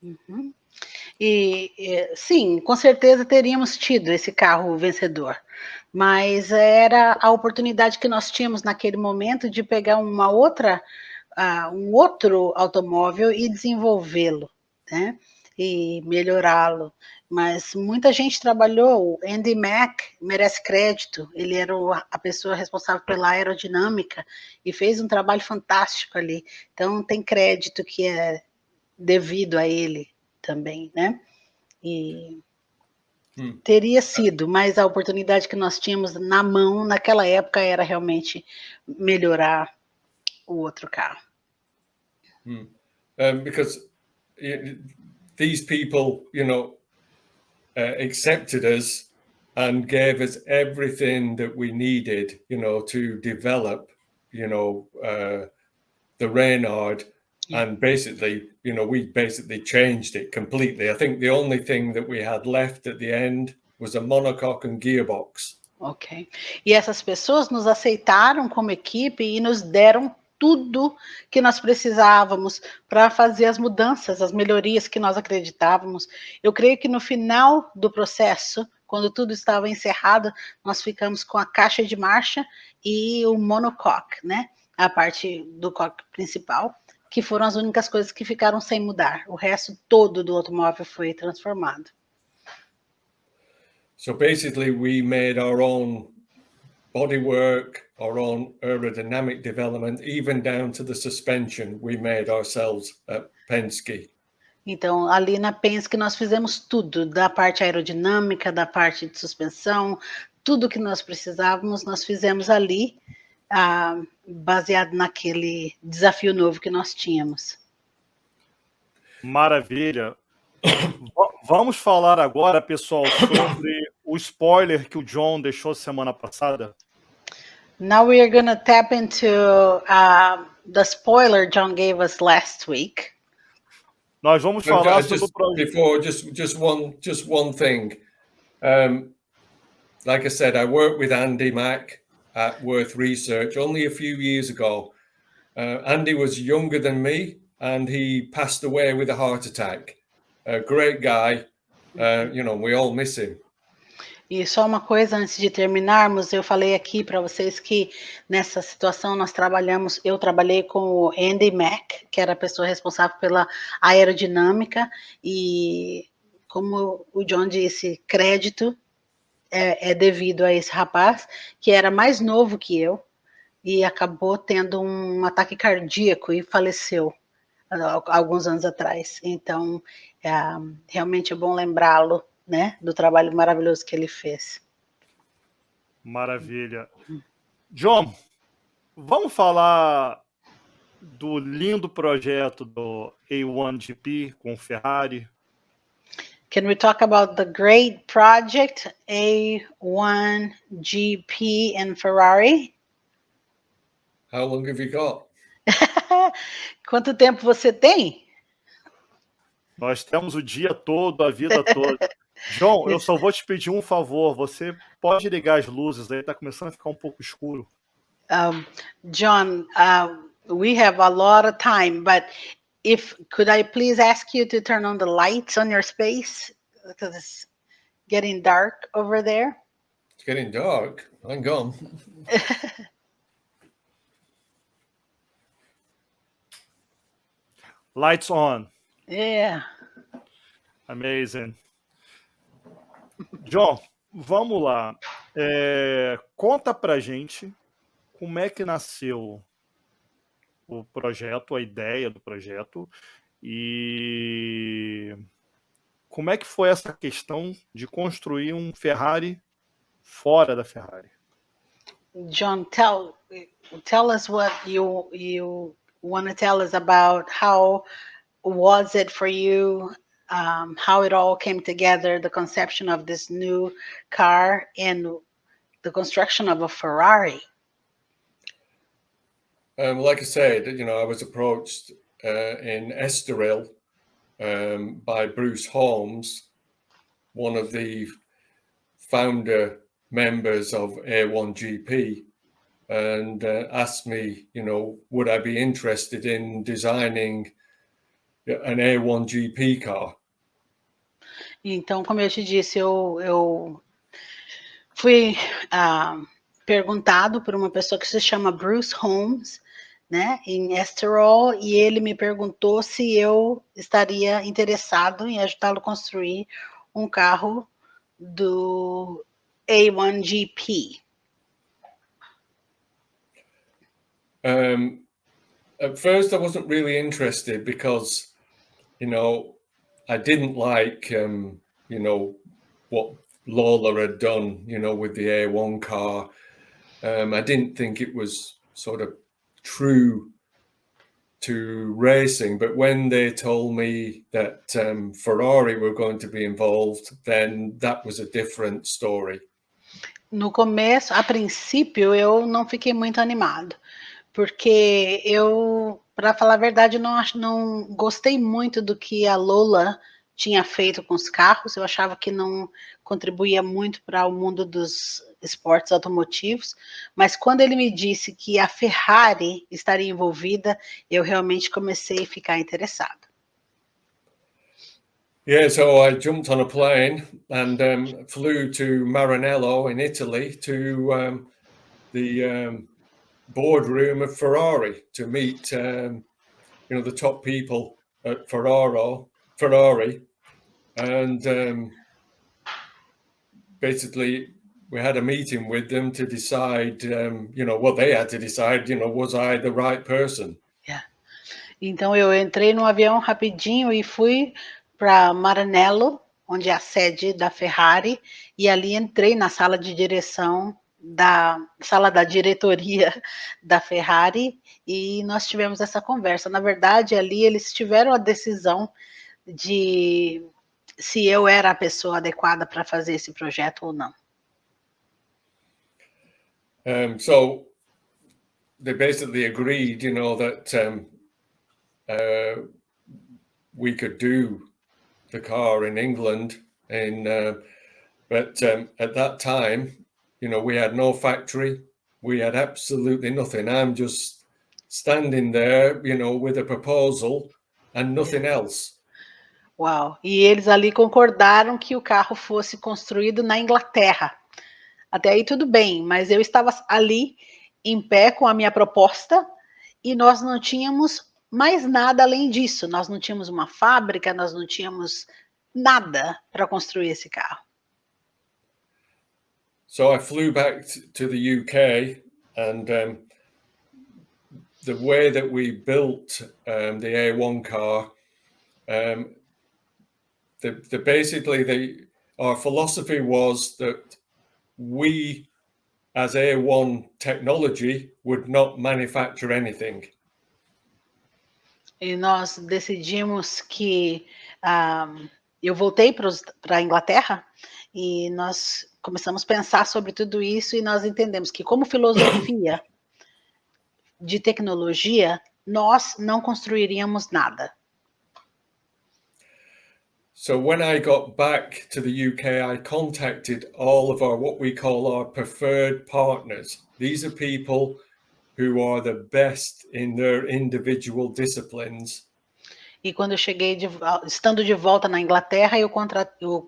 Uhum. Sim, com certeza teríamos tido esse carro vencedor, mas era a oportunidade que nós tínhamos naquele momento de pegar um outro automóvel e desenvolvê-lo, né? E melhorá-lo. Mas muita gente trabalhou, o Andy Mack merece crédito, ele era a pessoa responsável pela aerodinâmica e fez um trabalho fantástico ali, então tem crédito que é devido a ele também, né? E teria sido, mas a oportunidade que nós tínhamos na mão naquela época era realmente melhorar o outro carro. Because these people, accepted us and gave us everything that we needed, to develop, the Reynard. And basically, we basically changed it completely. I think the only thing that we had left at the end was a monocoque and gearbox. Ok. E essas pessoas nos aceitaram como equipe e nos deram tudo que nós precisávamos para fazer as mudanças, as melhorias que nós acreditávamos. Eu creio que no final do processo, quando tudo estava encerrado, nós ficamos com a caixa de marcha e o monocoque, né? A parte do coque principal, que foram as únicas coisas que ficaram sem mudar. O resto todo do automóvel foi transformado. So basically we made our own bodywork, our own aerodynamic development, even down to the suspension we made ourselves at Penske. Então, ali na Penske nós fizemos tudo, da parte aerodinâmica, da parte de suspensão, tudo que nós precisávamos, nós fizemos ali, baseado naquele desafio novo que nós tínhamos. Maravilha. Vamos falar agora, pessoal, sobre o spoiler que o John deixou semana passada. Now we are going to tap into the spoiler John gave us last week. Nós vamos falar sobre o projeto. Before, just one thing. Like I said, I worked with Andy Mack at Worth Research only a few years ago. Andy was younger than me, and he passed away with a heart attack. A great guy, we all miss him. E só uma coisa antes de terminarmos, eu falei aqui para vocês que nessa situação eu trabalhei com o Andy Mack, que era a pessoa responsável pela aerodinâmica, e como o John disse, crédito é devido a esse rapaz, que era mais novo que eu, e acabou tendo um ataque cardíaco e faleceu alguns anos atrás. Então, realmente é bom lembrá-lo, né, do trabalho maravilhoso que ele fez. Maravilha. John, vamos falar do lindo projeto do A1GP com Ferrari? Can we talk about the great project A1GP and Ferrari? How long have you got? Quanto tempo você tem? Nós temos o dia todo, a vida toda. John, eu só vou te pedir um favor. Você pode ligar as luzes aí, tá começando a ficar um pouco escuro. John, we have a lot of time, but could I please ask you to turn on the lights on your space? Because it's getting dark over there. It's getting dark. Hang on. Lights on. Yeah. Amazing. John, vamos lá. Conta pra gente como é que nasceu o projeto, a ideia do projeto, e como é que foi essa questão de construir um Ferrari fora da Ferrari. John, tell us what you want to tell us about. How was it for you? How it all came together, the conception of this new car and the construction of a Ferrari. Like I said, I was approached in Estoril by Bruce Holmes, one of the founder members of A1GP, and asked me, would I be interested in designing an A1GP car? Então, como eu te disse, eu fui perguntado por uma pessoa que se chama Bruce Holmes, né, em Estoril, e ele me perguntou se eu estaria interessado em ajudá-lo a construir um carro do A1GP. At first, I wasn't really interested because, I didn't like, what Lola had done, with the A1 car. I didn't think it was sort of true to racing, but when they told me that Ferrari were going to be involved, then that was a different story. No começo, a princípio, eu não fiquei muito animado, porque eu, para falar a verdade, não gostei muito do que a Lola tinha feito com os carros. Eu achava que não contribuía muito para o mundo dos esportes automotivos, mas quando ele me disse que a Ferrari estaria envolvida, eu realmente comecei a ficar interessado. Yeah, so I jumped on a plane and flew to Maranello in Italy to the boardroom of Ferrari to meet, the top people at Ferrari, and basically we had a meeting with them to decide, they had to decide, was I the right person? Yeah. Então eu entrei no avião rapidinho e fui para Maranello, onde é a sede da Ferrari, e ali entrei na sala de direção sala da diretoria da Ferrari, e nós tivemos essa conversa. Na verdade, ali eles tiveram a decisão de se eu era a pessoa adequada para fazer esse projeto ou não. So they basically agreed, that we could do the car in England, but at that time, we had no factory, we had absolutely nothing. I'm just standing there, you know, with a proposal and nothing else. Uau! E eles ali concordaram que o carro fosse construído na Inglaterra. Até aí tudo bem, mas eu estava ali em pé com a minha proposta e nós não tínhamos mais nada além disso. Nós não tínhamos uma fábrica, nós não tínhamos nada para construir esse carro. So I flew back to the UK, and the way that we built the A1 car, our philosophy was that we, as A1 technology, would not manufacture anything. E nós decidimos que eu voltei para a Inglaterra e nós começamos a pensar sobre tudo isso e nós entendemos que, como filosofia de tecnologia, nós não construiríamos nada. So when I got back to the UK, I contacted all of what we call our preferred partners. These are people who are the best in their individual disciplines. E quando eu cheguei, estando de volta na Inglaterra, eu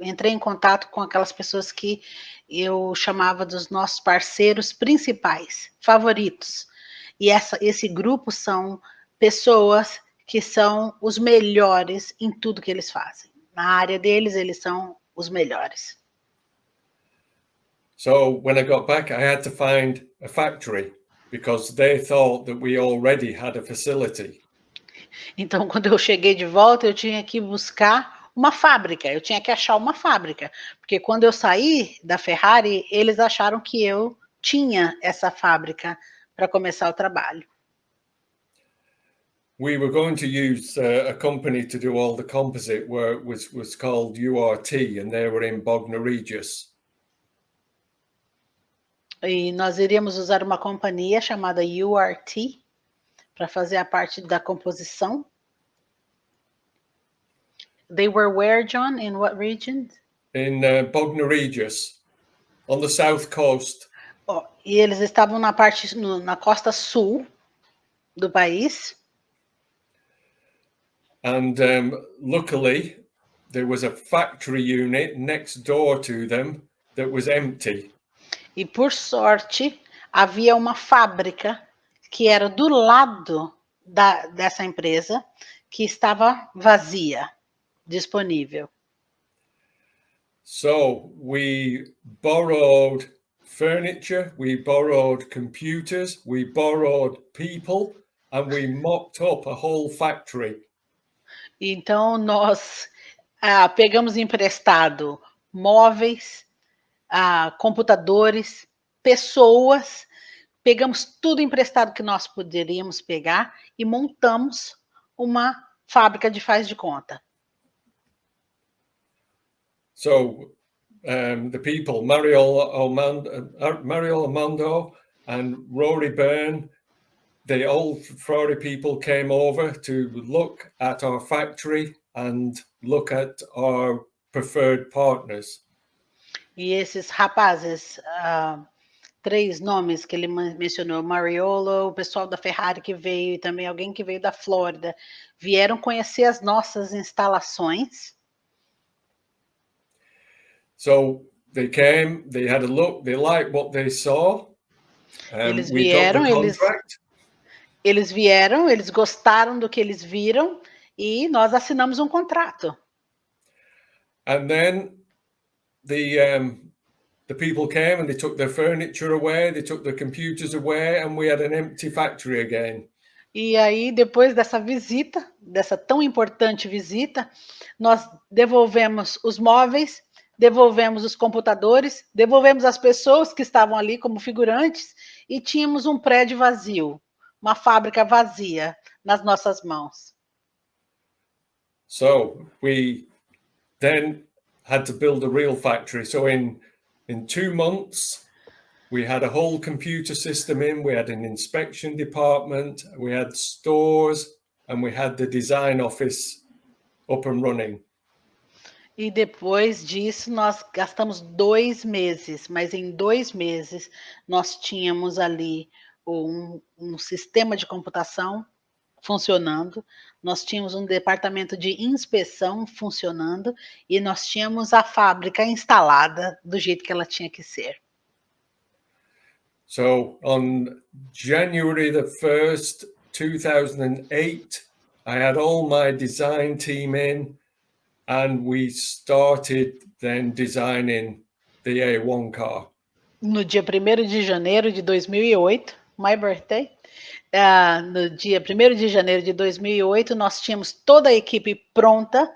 entrei em contato com aquelas pessoas que eu chamava dos nossos parceiros principais, favoritos. E esse grupo são pessoas que são os melhores em tudo que eles fazem. Na área deles, eles são os melhores. So when I got back, I had to find a factory because they thought that we already had a facility. Então, quando eu cheguei de volta, eu tinha que buscar uma fábrica, eu tinha que achar uma fábrica, porque quando eu saí da Ferrari, eles acharam que eu tinha essa fábrica para começar o trabalho. We were going to use a company to do all the composite work, was called URT, and they were in Bognor Regis. E nós iríamos usar uma companhia chamada URT para fazer a parte da composição. They were where, John? In what region? In Bognor Regis, on the south coast. E eles estavam na na costa sul do país. And luckily, there was a factory unit next door to them that was empty. E por sorte, havia uma fábrica que era do lado dessa empresa que estava vazia, disponível. So we borrowed furniture, we borrowed computers, we borrowed people, and we mocked up a whole factory. Então, nós pegamos emprestado móveis, computadores, pessoas, pegamos tudo emprestado que nós poderíamos pegar e montamos uma fábrica de faz de conta. So the people, Mario Armando and Rory Byrne, the old Ferrari people came over to look at our factory and look at our preferred partners. E esses rapazes, 3 nomes que ele mencionou, Mariolo, o pessoal da Ferrari que veio e também alguém que veio da Flórida, vieram conhecer as nossas instalações. So they came, they had a look, they liked what they saw. Eles We got the contract. Eles vieram, eles gostaram do que eles viram e nós assinamos um contrato. And then the people came and they took their furniture away, they took their computers away, and we had an empty factory again. E aí, depois dessa visita, dessa tão importante visita, nós devolvemos os móveis, devolvemos os computadores, devolvemos as pessoas que estavam ali como figurantes e tínhamos um prédio vazio, uma fábrica vazia nas nossas mãos. So we then had to build a real factory. So in 2 months, we had a whole computer system in, we had an inspection department, we had stores, and we had the design office up and running. E depois disso, nós gastamos 2 meses, mas em 2 meses nós tínhamos ali um sistema de computação funcionando, nós tínhamos um departamento de inspeção funcionando e nós tínhamos a fábrica instalada do jeito que ela tinha que ser. So on January the 1st, 2008, I had all my design team in and we started then designing the A1 car. No dia 1º de janeiro de 2008, my birthday, no dia 1º de janeiro de 2008, nós tínhamos toda a equipe pronta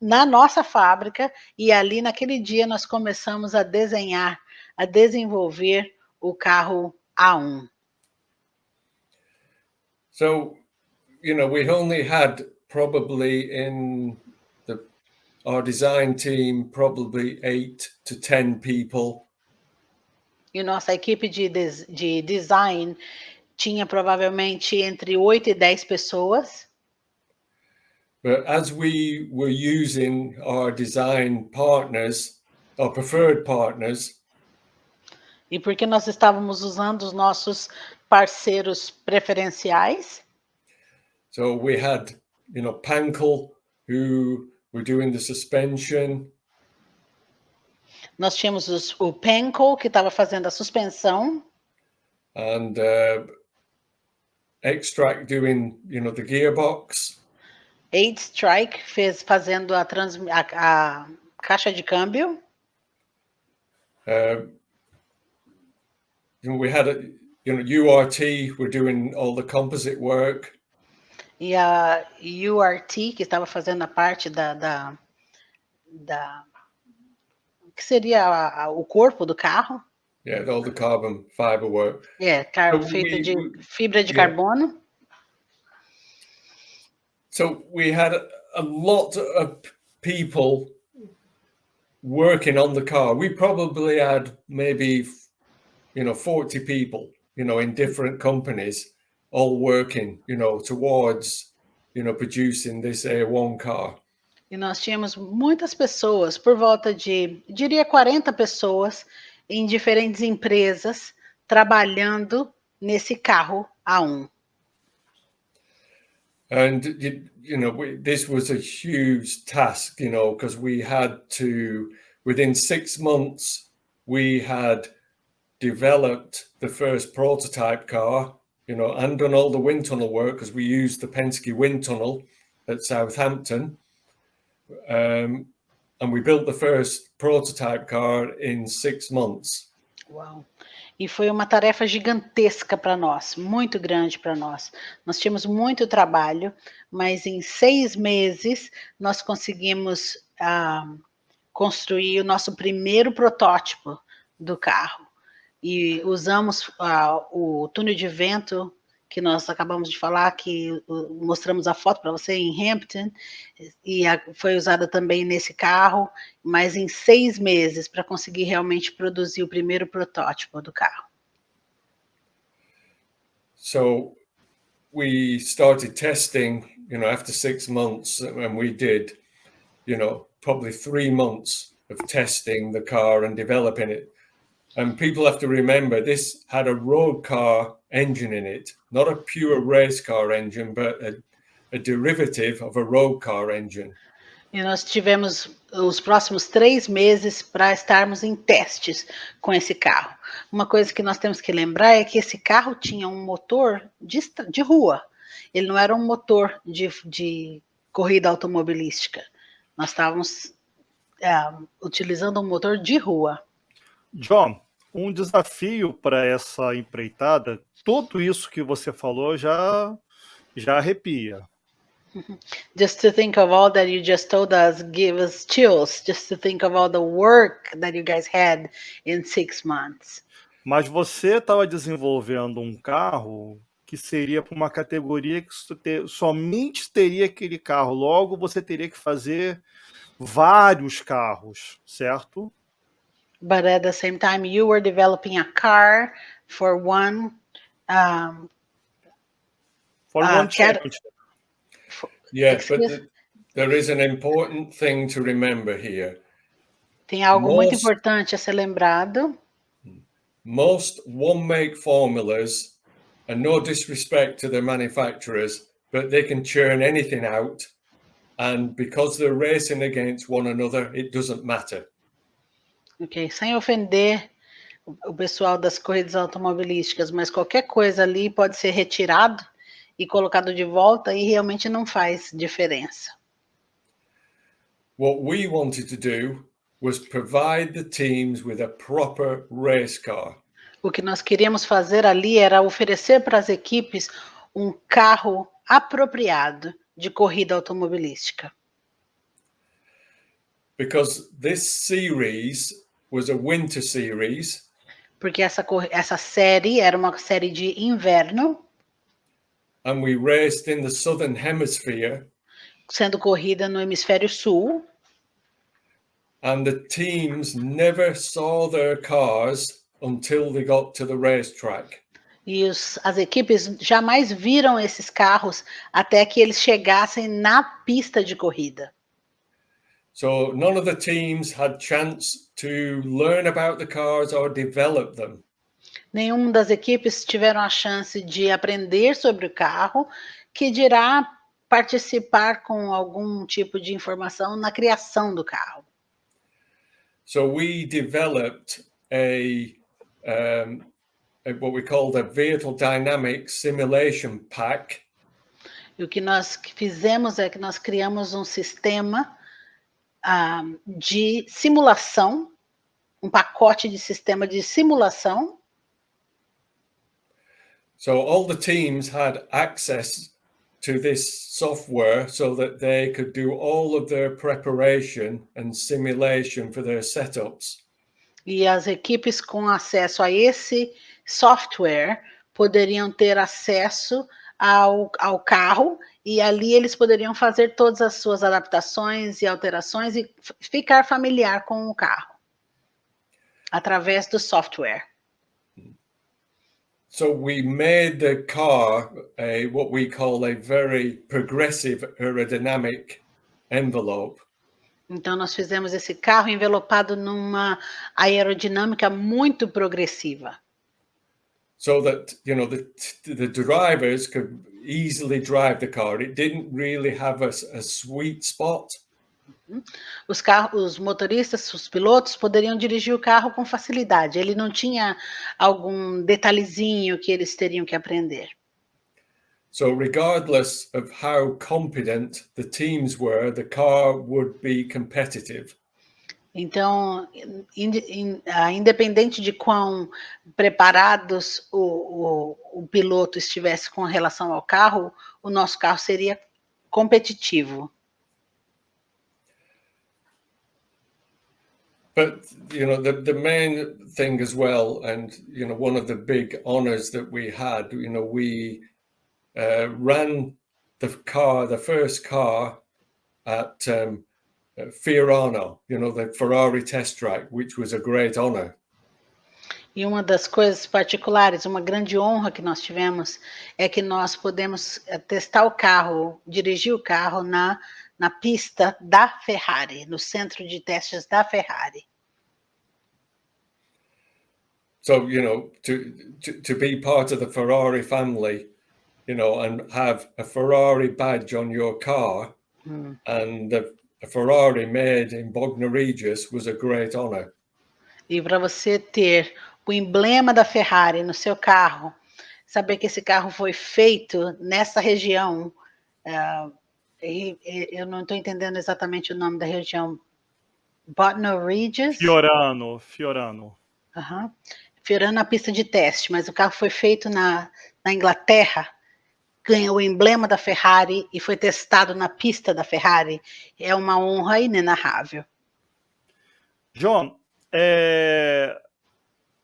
na nossa fábrica e ali naquele dia nós começamos a desenhar, a desenvolver o carro A1. So, you know, we only had probably in our design team, probably 8 to 10 people. E nossa equipe de design tinha provavelmente entre 8 e 10 pessoas. But as we were using our design partners, our preferred partners, E porque nós estávamos usando os nossos parceiros preferenciais, so we had, you know, Pankel, who were doing the suspension, nós tínhamos o Penske, que estava fazendo a suspensão, and Extract doing, you know, the gearbox, Strike fazendo a caixa de câmbio, you know, we had, you know, URT were doing all the composite work. e a URT, que estava fazendo a parte da que seria o corpo do carro. Yeah, all the carbon fiber work. Feito de fibra de carbono. So we had a lot of people working on the car. We probably had maybe, you know, 40 people, you know, in different companies, all working, you know, towards, you know, producing this A1 car. E nós tínhamos muitas pessoas, por volta de, diria 40 pessoas, em diferentes empresas, trabalhando nesse carro A1. And, you know, this was a huge task, you know, because we had to, within 6 months, we had developed the first prototype car, you know, and done all the wind tunnel work because we used the Penske wind tunnel at Southampton. And we built the first prototype car in 6 months. Uau! E foi uma tarefa gigantesca para nós, muito grande para nós. Nós tínhamos muito trabalho, mas em 6 meses nós conseguimos construir o nosso primeiro protótipo do carro. E usamos o túnel de vento que nós acabamos de falar, que mostramos a foto para você em Hampton, e foi usada também nesse carro, mas em 6 meses para conseguir realmente produzir o primeiro protótipo do carro. So we started testing, you know, after 6 months, and we did, you know, probably 3 months of testing the car and developing it. And people have to remember this had a road car engine in it, not a pure race car engine, but a derivative of a road car engine. E nós tivemos os próximos 3 meses para estarmos em testes com esse carro. Uma coisa que nós temos que lembrar é que esse carro tinha um motor de rua. Ele não era um motor de corrida automobilística. Nós estávamos utilizando um motor de rua. John, um desafio para essa empreitada, tudo isso que você falou já arrepia. Just to think of all that you just told us, give us chills, just to think of all the work that you guys had in 6 months. Mas você estava desenvolvendo um carro que seria para uma categoria que somente teria aquele carro, logo você teria que fazer vários carros, certo? But at the same time, you were developing a car for one For one championship. Yeah, but There is an important thing to remember here. Tem algo muito Most- importante a ser lembrado. Most one-make formulas, and no disrespect to the manufacturers, but they can churn anything out. And because they're racing against one another, it doesn't matter. Ok, sem ofender o pessoal das corridas automobilísticas, mas qualquer coisa ali pode ser retirado e colocado de volta e realmente não faz diferença. What we wanted to do was provide the teams with a proper race car. O que nós queríamos fazer ali era oferecer para as equipes um carro apropriado de corrida automobilística. Because this series was a winter series, Porque essa série era uma série de inverno, and we raced in the southern hemisphere, sendo corrida no hemisfério sul, and the teams never saw their cars until they got to the racetrack. e as equipes jamais viram esses carros até que eles chegassem na pista de corrida. So none of the teams had chance to learn about the cars or develop them. Nenhuma das equipes tiveram a chance de aprender sobre o carro, que dirá participar com algum tipo de informação na criação do carro. So we developed what we called a vehicle dynamic simulation pack. E o que nós fizemos é que nós criamos um sistema de simulação, um pacote de sistema de simulação. So all the teams had access to this software so that they could do all of their preparation and simulation for their setups. E as equipes com acesso a esse software poderiam ter acesso ao carro e ali eles poderiam fazer todas as suas adaptações e alterações e ficar familiar com o carro através do software. So we made the car what we call a very progressive aerodynamic envelope. Então nós fizemos esse carro envelopado numa aerodinâmica muito progressiva. So that, you know, the drivers could easily drive the car. It didn't really have a sweet spot. Os motoristas, os pilotos poderiam dirigir o carro com facilidade. Ele não tinha algum detalhezinho que eles teriam que aprender. So regardless of how competent the teams were, the car would be competitive. Então, independente de quão preparados o piloto estivesse com relação ao carro, o nosso carro seria competitivo. But, you know, the main thing as well, and, you know, one of the big honors that we had, you know, we ran the first car at Fiorano, you know, the Ferrari test track, which was a great honor. E uma das coisas particulares, uma grande honra que nós tivemos, é que nós podemos testar o carro, dirigir o carro na pista da Ferrari, no centro de testes da Ferrari. So, you know, to be part of the Ferrari family, you know, and have a Ferrari badge on your car and a Ferrari made in Bognor Regis was a great honor. E para você ter o emblema da Ferrari no seu carro, saber que esse carro foi feito nessa região, eu não estou entendendo exatamente o nome da região. Bognor Regis? Fiorano. Fiorano a pista de teste, mas o carro foi feito na Inglaterra, ganhou o emblema da Ferrari e foi testado na pista da Ferrari. É uma honra inenarrável. John,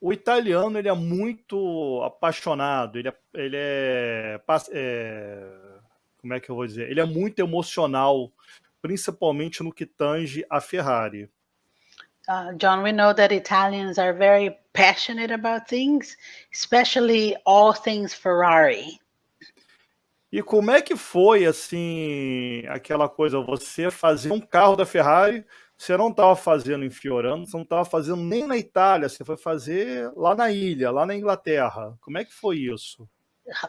o italiano ele é muito apaixonado, como é que eu vou dizer? Ele é muito emocional, principalmente no que tange a Ferrari. John, we know that Italians are very passionate about things, especially all things Ferrari. E como é que foi, assim, aquela coisa, você fazer um carro da Ferrari, você não estava fazendo em Fiorano, você não estava fazendo nem na Itália, você foi fazer lá na ilha, lá na Inglaterra. Como é que foi isso?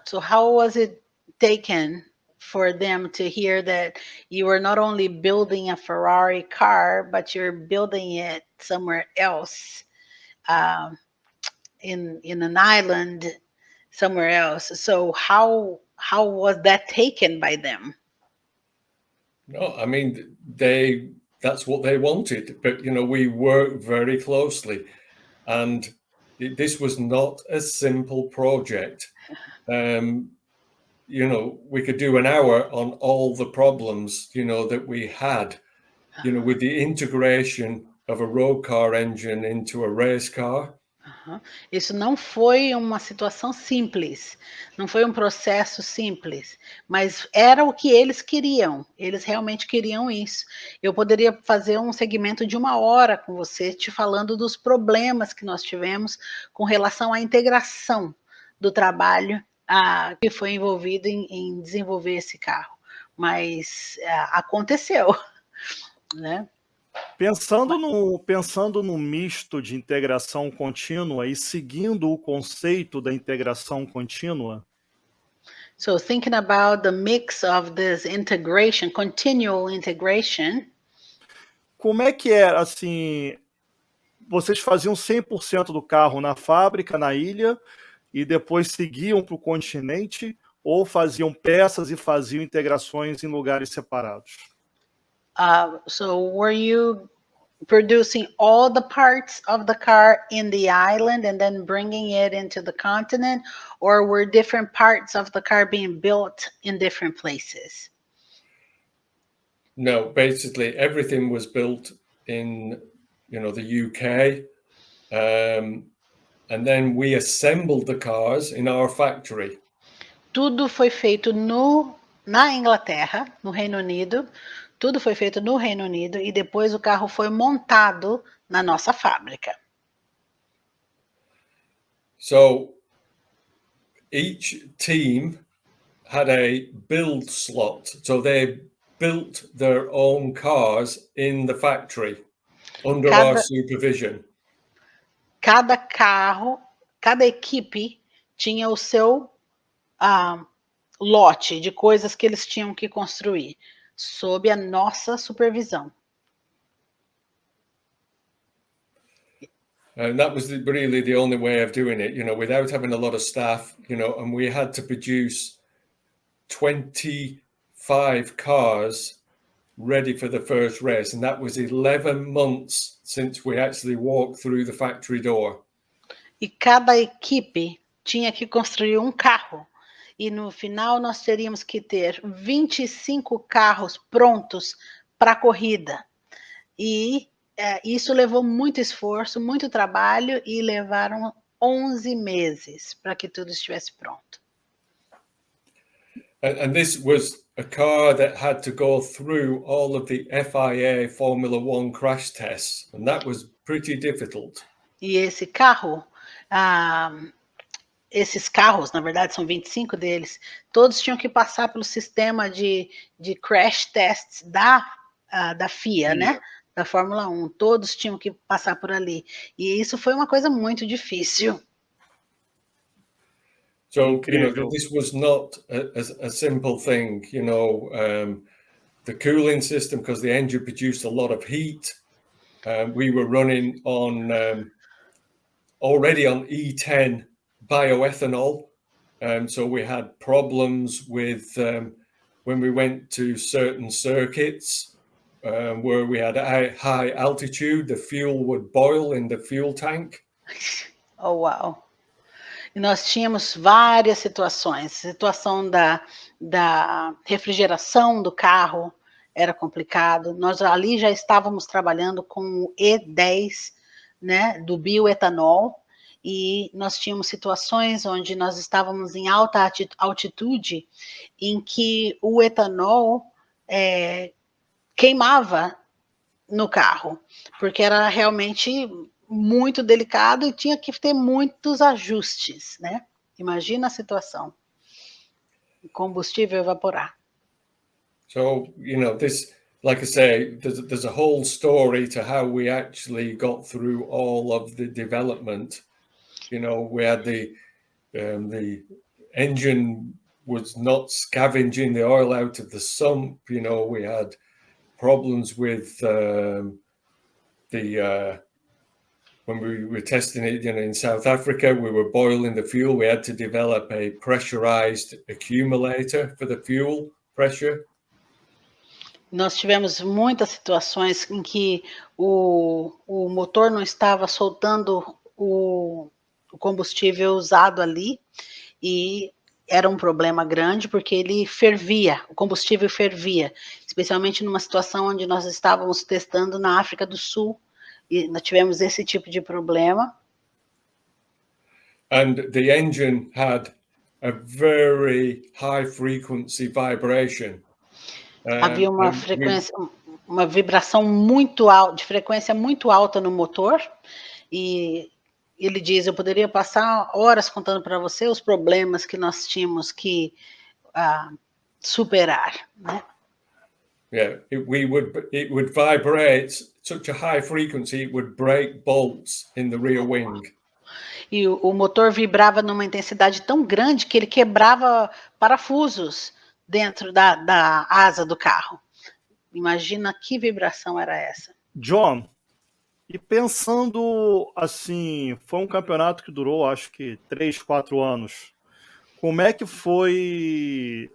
So how was it taken for them to hear that you were not only building a Ferrari car, but you're building it somewhere else, in an island somewhere else? So how was that taken by them? No, I mean, that's what they wanted. But, we worked very closely. And this was not a simple project. We could do an hour on all the problems, that we had, with the integration of a road car engine into a race car. Isso não foi uma situação simples, não foi um processo simples, mas era o que eles queriam, eles realmente queriam isso. Eu poderia fazer um segmento de 1 hora com você, te falando dos problemas que nós tivemos com relação à integração do trabalho que foi envolvido em desenvolver esse carro, mas aconteceu, né? Pensando no misto de integração contínua e seguindo o conceito da integração contínua, So thinking about the mix of this integration, continual integration, como é que era, assim, vocês faziam 100% do carro na fábrica, na ilha, e depois seguiam para o continente, ou faziam peças e faziam integrações em lugares separados? so were you producing all the parts of the car in the island and then bringing it into the continent, or were different parts of the car being built in different places? No, basically everything was built in, the UK. And then we assembled the cars in our factory. Tudo foi feito na Inglaterra, no Reino Unido. Tudo foi feito no Reino Unido e depois o carro foi montado na nossa fábrica. So each team had a build slot. So they built their own cars in the factory under our supervision. Cada carro, cada equipe tinha o seu lote de coisas que eles tinham que construir, sob a nossa supervisão. And that was really the only way of doing it, without having a lot of staff, and we had to produce 25 cars ready for the first race. And that was 11 months since we actually walked through the factory door. E cada equipe tinha que construir um carro. E no final nós teríamos que ter 25 carros prontos para a corrida. E isso levou muito esforço, muito trabalho e levaram 11 meses para que tudo estivesse pronto. And this was a car that had to go through all of the FIA Formula One crash tests, and that was pretty difficult. E esse carro, esses carros, na verdade são 25 deles, todos tinham que passar pelo sistema de crash tests da FIA, né? Da Fórmula 1, todos tinham que passar por ali. E isso foi uma coisa muito difícil. So, this was not a simple thing, the cooling system, because the engine produced a lot of heat. We were running on already on E10 bioethanol. So we had problems with when we went to certain circuits where we had a high altitude, the fuel would boil in the fuel tank. Oh, wow. E nós tínhamos várias situações. Situação da refrigeração do carro era complicado. Nós ali já estávamos trabalhando com o E10, né, do bioetanol, e nós tínhamos situações onde nós estávamos em alta altitude, em que o etanol queimava no carro, porque era realmente muito delicado e tinha que ter muitos ajustes, né? Imagina a situação. combustível evaporar. So, this, like I say, there's a whole story to how we actually got through all of the development. We had the engine was not scavenging the oil out of the sump. We had problems with when we were testing it, in South Africa, we were boiling the fuel. We had to develop a pressurized accumulator for the fuel pressure. Nós tivemos muitas situações em que o motor não estava soltando o combustível usado ali, e era um problema grande porque ele fervia, o combustível fervia, especialmente numa situação onde nós estávamos testando na África do Sul, e nós tivemos esse tipo de problema. And the engine had a very high frequency vibration. Havia uma vibração muito alta, de frequência muito alta no motor, e ele diz, eu poderia passar horas contando para você os problemas que nós tínhamos que superar, né? Yeah, it would vibrate such a high frequency, it would break bolts in the rear wing. E o motor vibrava numa intensidade tão grande que ele quebrava parafusos dentro da asa do carro. Imagina que vibração era essa. John, e pensando assim, foi um campeonato que durou acho que 3, 4 anos. Como é que foi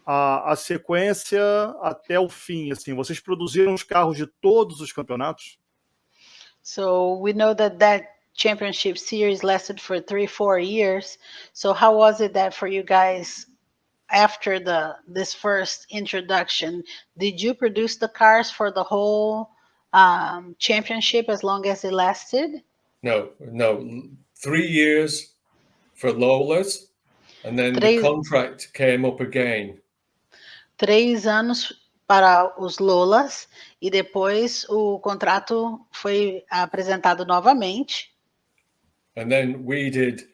a sequência até o fim? Assim, vocês produziram os carros de todos os campeonatos? So we know that championship series lasted for 3-4 years. So how was it that for you guys after this first introduction? Did you produce the cars for the whole championship as long as it lasted? No. 3 years for Lola's, and then the contract came up again. 3 anos para os Lolas, e depois o contrato foi apresentado novamente. And then we did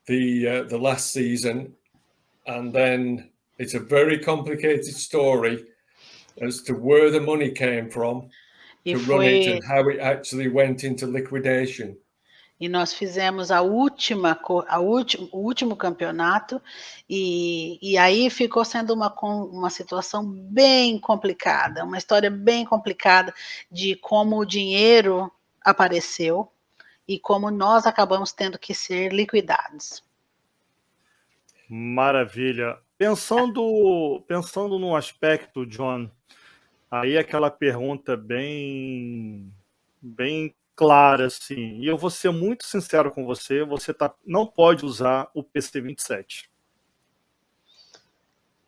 the last season, and then it's a very complicated story as to where the money came from to run it and how it actually went into liquidation. E nós fizemos o último campeonato, e aí ficou sendo uma situação bem complicada, uma história bem complicada de como o dinheiro apareceu e como nós acabamos tendo que ser liquidados. Maravilha. Pensando no aspecto, John, aí aquela pergunta bem clara, assim, e eu vou ser muito sincero com você, não pode usar o PC27.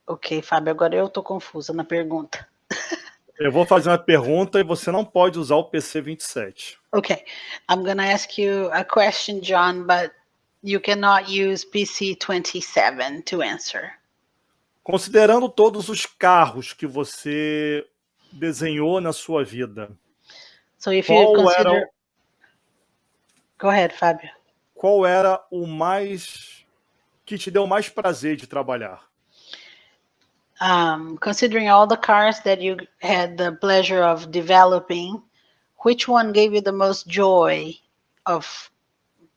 Ok, Fábio, agora eu estou confusa na pergunta. Eu vou fazer uma pergunta e você não pode usar o PC27. Okay, I'm going to ask you a question, John, but you cannot use PC27 to answer. Considerando todos os carros que você desenhou na sua vida, So if you consider... Go ahead, Fábio. Qual era o que te deu mais prazer de trabalhar? Considering all the cars that you had the pleasure of developing, which one gave you the most joy of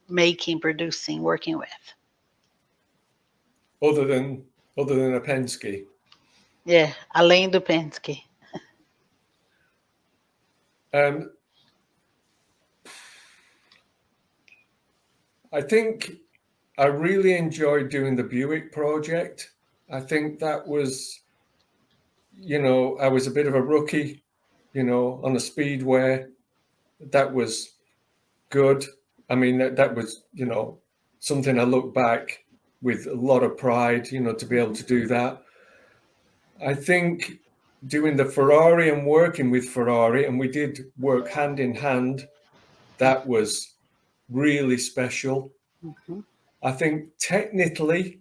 making, producing, working with? Other than a Penske. Yeah, além do Penske. I think I really enjoyed doing the Buick project. I think that was, I was a bit of a rookie, on a speedway. That was good. I mean, that was, something I look back with a lot of pride, to be able to do that. I think doing the Ferrari and working with Ferrari, and we did work hand in hand, that was really special. Mm-hmm. I think technically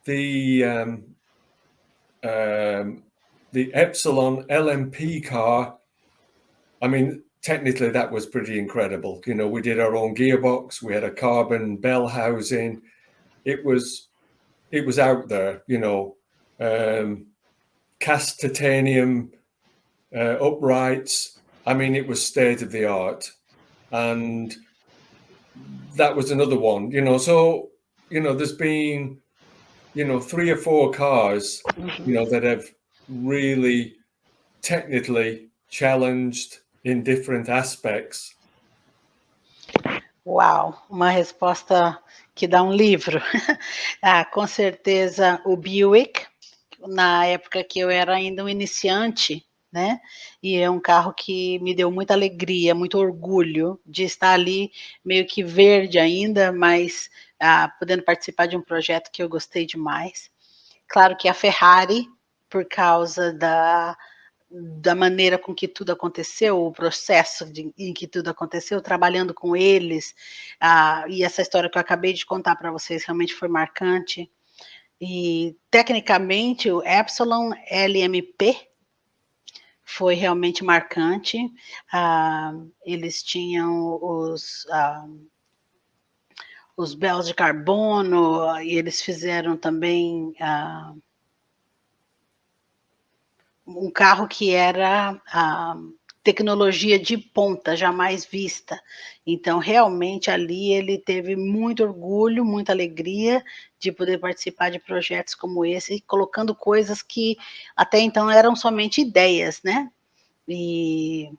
the Epsilon LMP car, I mean, technically that was pretty incredible. We did our own gearbox, we had a carbon bell housing. It was it was out there, cast titanium uprights. I mean, it was state of the art. And that was another one, so, there's been, 3 or 4 cars, that have really technically challenged in different aspects. Uau, uma resposta que dá um livro. Com certeza o Buick, na época que eu era ainda um iniciante, né? E é um carro que me deu muita alegria, muito orgulho de estar ali, meio que verde ainda, mas podendo participar de um projeto que eu gostei demais. Claro que a Ferrari, por causa da maneira com que tudo aconteceu, o processo em que tudo aconteceu, trabalhando com eles, e essa história que eu acabei de contar para vocês realmente foi marcante. E, tecnicamente, o Epsilon LMP foi realmente marcante. Eles tinham os bells de carbono, e eles fizeram também um carro que era tecnologia de ponta, jamais vista. Então, realmente, ali ele teve muito orgulho, muita alegria de poder participar de projetos como esse, colocando coisas que até então eram somente ideias, né? E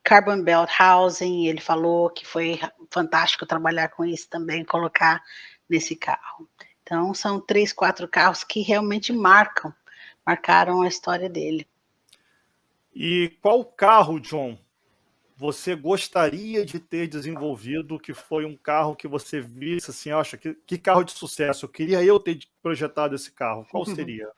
Carbon Belt Housing, ele falou que foi fantástico trabalhar com isso também, colocar nesse carro. Então, são 3, 4 carros que realmente marcaram a história dele. E qual carro, John, você gostaria de ter desenvolvido, que foi um carro que você visse assim, acha que carro de sucesso, eu queria ter projetado esse carro, qual seria?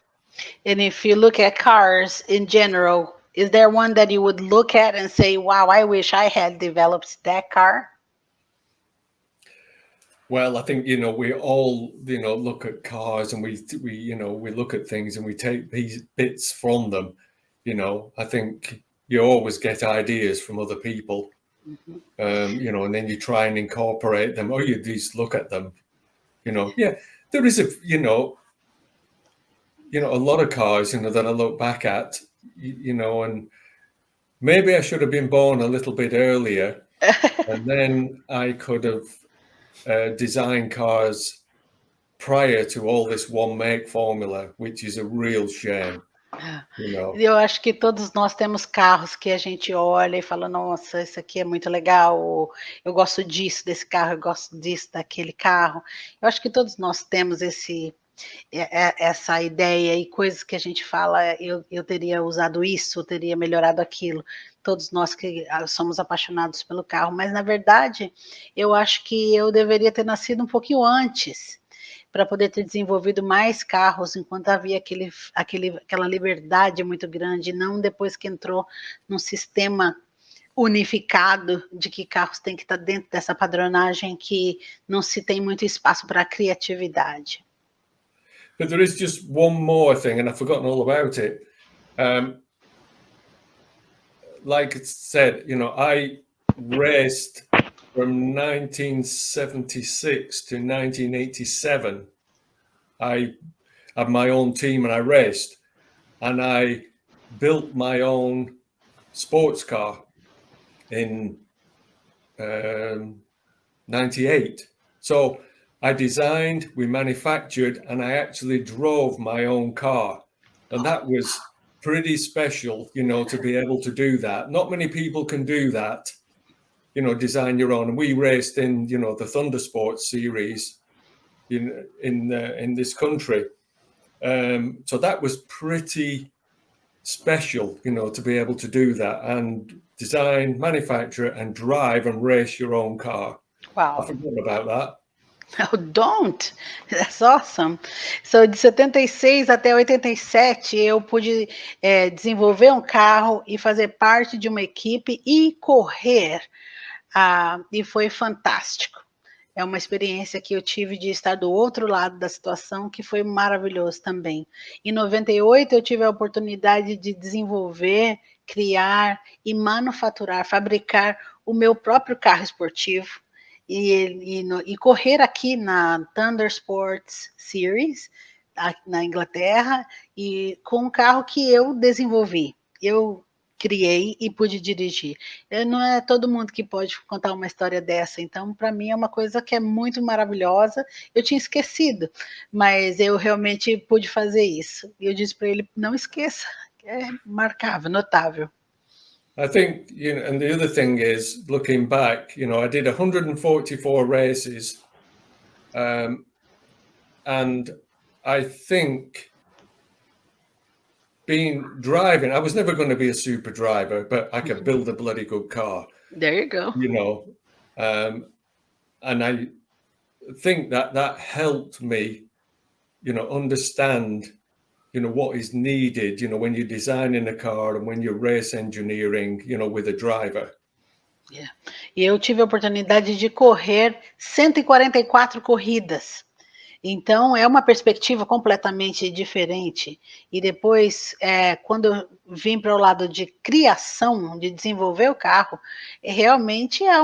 And if you look at cars in general, is there one that you would look at and say, wow, I wish I had developed that car? Well, I think, we all, look at cars and we look at things and we take these bits from them. I think you always get ideas from other people, and then you try and incorporate them, or you just look at them, yeah, there is a lot of cars, that I look back at, and maybe I should have been born a little bit earlier and then I could have designed cars prior to all this one make formula, which is a real shame. Eu acho que todos nós temos carros que a gente olha e fala, nossa, isso aqui é muito legal, ou, eu gosto disso, desse carro, eu gosto disso, daquele carro. Eu acho que todos nós temos essa ideia e coisas que a gente fala, eu teria usado isso, eu teria melhorado aquilo. Todos nós que somos apaixonados pelo carro, mas na verdade, eu acho que eu deveria ter nascido um pouquinho antes, para poder ter desenvolvido mais carros, enquanto havia aquela liberdade muito grande, não depois que entrou num sistema unificado de que carros têm que estar dentro dessa padronagem que não se tem muito espaço para a criatividade. But there is just one more thing, and I've forgotten all about it. Like it said, I raced from 1976 to 1987. I had my own team and I raced, and I built my own sports car in 98. So I designed, we manufactured, and I actually drove my own car. And that was pretty special, to be able to do that. Not many people can do that, design your own. And we raced in, the Thunder Sports series in this country. So that was pretty special, to be able to do that and design, manufacture, and drive and race your own car. Wow. I forgot about that. Oh, don't! That's awesome. So, de 76 até 87, eu pude desenvolver um carro e fazer parte de uma equipe e correr. E foi fantástico. É uma experiência que eu tive de estar do outro lado da situação, que foi maravilhoso também. Em 98, eu tive a oportunidade de desenvolver, criar e manufaturar, fabricar o meu próprio carro esportivo. e correr aqui na Thunder Sports Series, na Inglaterra, e com um carro que eu desenvolvi. Eu criei e pude dirigir. Não é todo mundo que pode contar uma história dessa, então para mim é uma coisa que é muito maravilhosa. Eu tinha esquecido, mas eu realmente pude fazer isso. E eu disse para ele, não esqueça, é marcável, notável. I think, and the other thing is, looking back, I did 144 races, and I think driving, I was never going to be a super driver, but I could build a bloody good car. There you go. And I think that helped me, understand, what is needed, when you're designing a car and when you're race engineering, with a driver. Yeah. E eu tive a oportunidade de correr 144 corridas. Então, é uma perspectiva completamente diferente. E depois, quando eu vim para o lado de criação, de desenvolver o carro, realmente é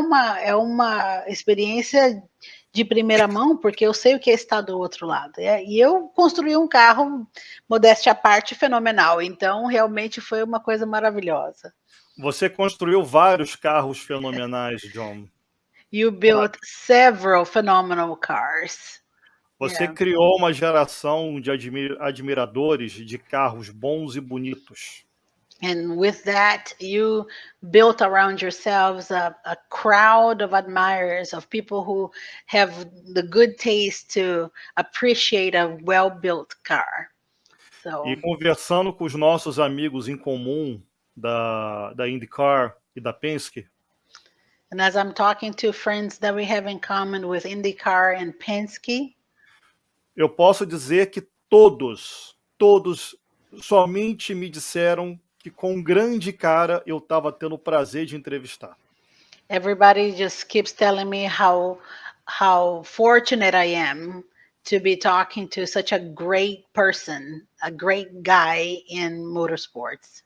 uma experiência de primeira mão, porque eu sei o que é estar do outro lado. E eu construí um carro, modéstia à parte, fenomenal. Então, realmente foi uma coisa maravilhosa. Você construiu vários carros fenomenais, John. You built several phenomenal cars. Você Yeah. criou uma geração de admiradores de carros bons e bonitos. And with that, you built around yourselves a crowd of admirers, of people who have the good taste to appreciate a well-built car. So, E conversando com os nossos amigos em comum da IndyCar e da Penske, and as I'm talking to friends that we have in common with IndyCar and Penske, eu posso dizer que todos somente me disseram que com um grande cara eu estava tendo o prazer de entrevistar. everybody just keeps telling me how fortunate I am to be talking to such a great person, a great guy in motorsports.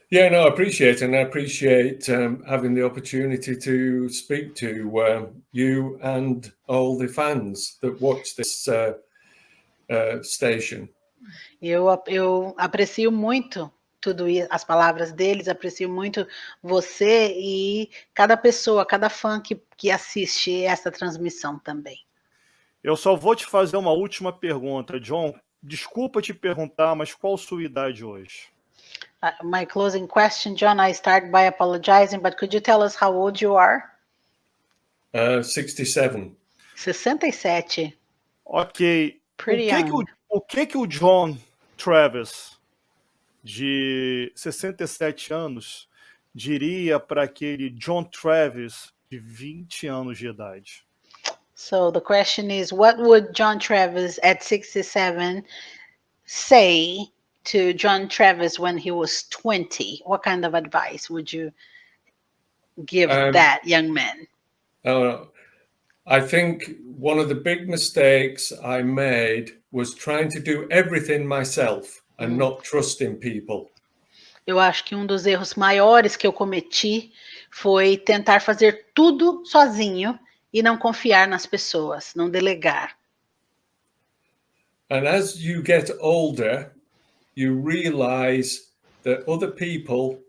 Yeah, no, I appreciate it, and I appreciate having the opportunity to speak to you and all the fans that watch this station. Eu aprecio muito tudo isso, as palavras deles, aprecio muito você e cada pessoa, cada fã que assiste essa transmissão também. Eu só vou te fazer uma última pergunta, John. Desculpa te perguntar, mas qual a sua idade hoje? My closing question, John, I start by apologizing, but could you tell us how old you are? 67. 67. Ok. Pretty young. O que o John Travis, de 67 anos, diria para aquele John Travis de 20 anos de idade? So the question is, what would John Travis at 67 say to John Travis when he was 20? What kind of advice would you give that young man? I think one of the big mistakes I made was trying to do everything myself and not trusting people. Eu acho que dos erros maiores que eu cometi foi tentar fazer tudo sozinho e não confiar nas pessoas, não delegar. And as you get older, you realize that other people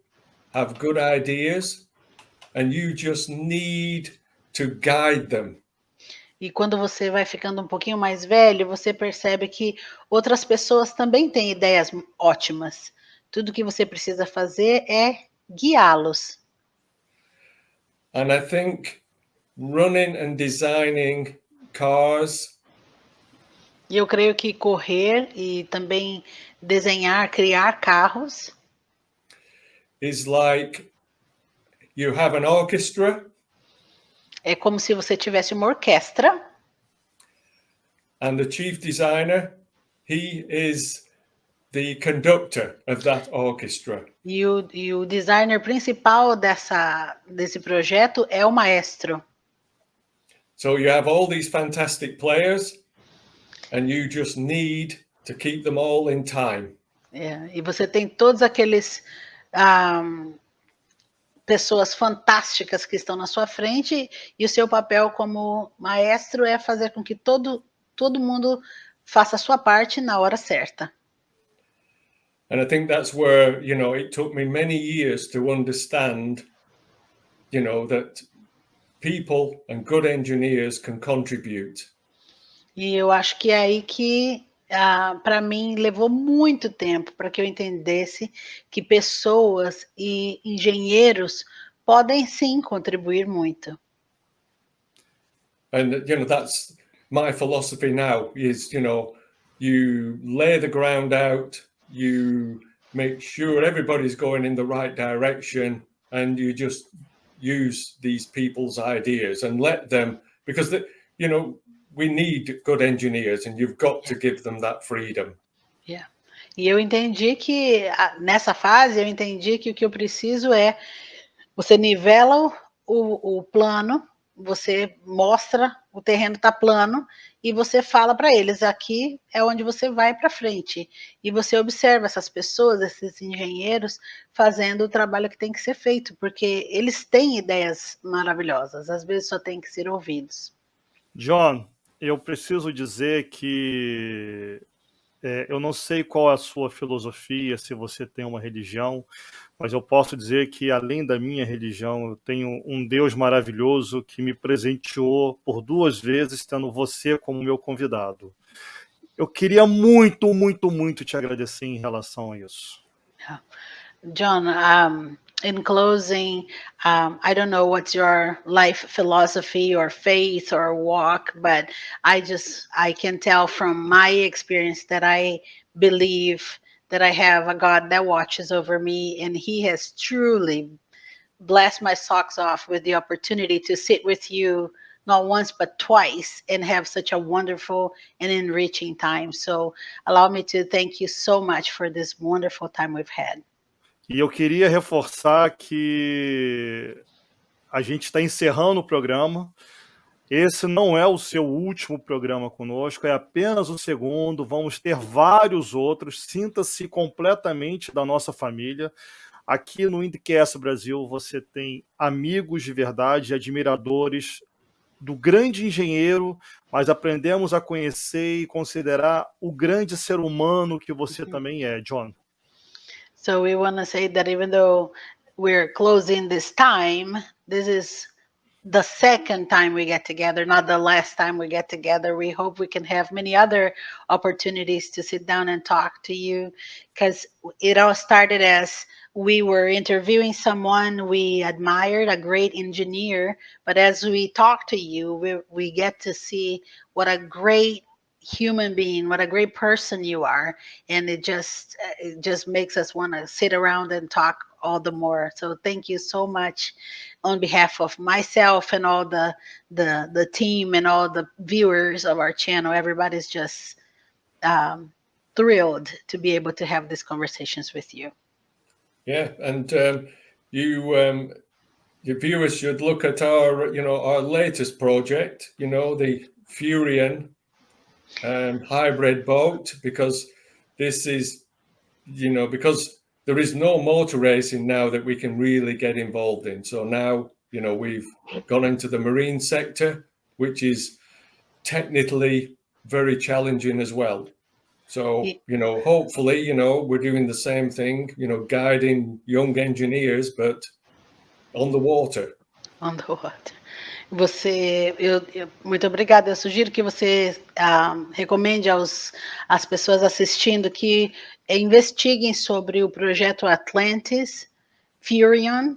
have good ideas and you just need to guide them. E quando você vai ficando um pouquinho mais velho, você percebe que outras pessoas também têm ideias ótimas. Tudo que você precisa fazer é guiá-los. And I think running and designing cars. E eu creio que correr e também desenhar, criar carros is like you have an orchestra. É como se você tivesse uma orquestra. And the chief designer, he is the conductor of that orchestra. E o designer principal desse projeto é o maestro. So you have all these fantastic players and you just need to keep them all in time. E você tem todos aqueles pessoas fantásticas que estão na sua frente, e o seu papel como maestro é fazer com que todo mundo faça a sua parte na hora certa. And I think that's where, it took me many years to understand, that people and good engineers can contribute. E eu acho que é aí que, para mim, levou muito tempo para que eu entendesse que pessoas e engenheiros podem sim contribuir muito. And, that's my philosophy now is, you lay the ground out, you make sure everybody's going in the right direction, and you just use these people's ideas and let them, because, we need good engineers and you've got to give them that freedom. Yeah. E eu entendi que, nessa fase, eu entendi que o que eu preciso é, você nivela o plano, você mostra, o terreno está plano, e você fala para eles, aqui é onde você vai para frente. E você observa essas pessoas, esses engenheiros, fazendo o trabalho que tem que ser feito, porque eles têm ideias maravilhosas, às vezes só tem que ser ouvidos. John, eu preciso dizer que eu não sei qual é a sua filosofia, se você tem uma religião, mas eu posso dizer que, além da minha religião, eu tenho um Deus maravilhoso que me presenteou por 2 vezes, tendo você como meu convidado. Eu queria muito, muito, muito te agradecer em relação a isso. John, in closing, I don't know what's your life philosophy or faith or walk, but I can tell from my experience that I believe that I have a God that watches over me, and He has truly blessed my socks off with the opportunity to sit with you not once but twice and have such a wonderful and enriching time. So allow me to thank you so much for this wonderful time we've had. E eu queria reforçar que a gente está encerrando o programa. Esse não é o seu último programa conosco, é apenas o segundo. Vamos ter vários outros. Sinta-se completamente da nossa família. Aqui no IndyCast Brasil você tem amigos de verdade, admiradores do grande engenheiro, mas aprendemos a conhecer e considerar o grande ser humano que você também é, John. So we want to say that even though we're closing this time, this is the second time we get together, not the last time we get together. We hope we can have many other opportunities to sit down and talk to you, because it all started as we were interviewing someone we admired, a great engineer, but as we talk to you, we get to see what a great human being, what a great person you are, and it just makes us want to sit around and talk all the more. So thank you so much on behalf of myself and all the team and all the viewers of our channel. Everybody's just thrilled to be able to have these conversations with you. Yeah, and your viewers should look at our latest project, the Furion hybrid boat, because this is, because there is no motor racing now that we can really get involved in. So now, we've gone into the marine sector, which is technically very challenging as well. So, hopefully, we're doing the same thing, guiding young engineers, but on the water. On the water. Muito obrigada. Eu sugiro que você recomende às pessoas assistindo que investiguem sobre o projeto Atlantis, Furion,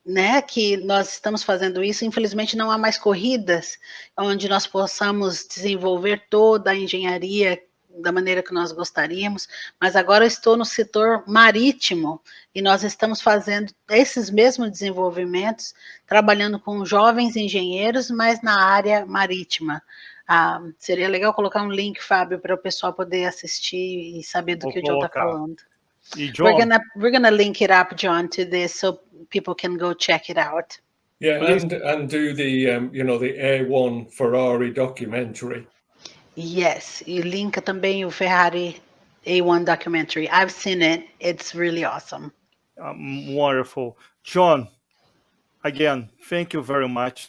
né? Que nós estamos fazendo isso. Infelizmente, não há mais corridas onde nós possamos desenvolver toda a engenharia da maneira que nós gostaríamos, mas agora eu estou no setor marítimo e nós estamos fazendo esses mesmos desenvolvimentos, trabalhando com jovens engenheiros, mas na área marítima. Seria legal colocar um link, Fábio, para o pessoal poder assistir e saber do que o John está falando. E John, we're gonna link it up, John, to this so people can go check it out. Yeah, and do the the A1 Ferrari documentary. Yes, e linka também o Ferrari A1 documentary. I've seen it. It's really awesome. Wonderful. John, again, thank you very much.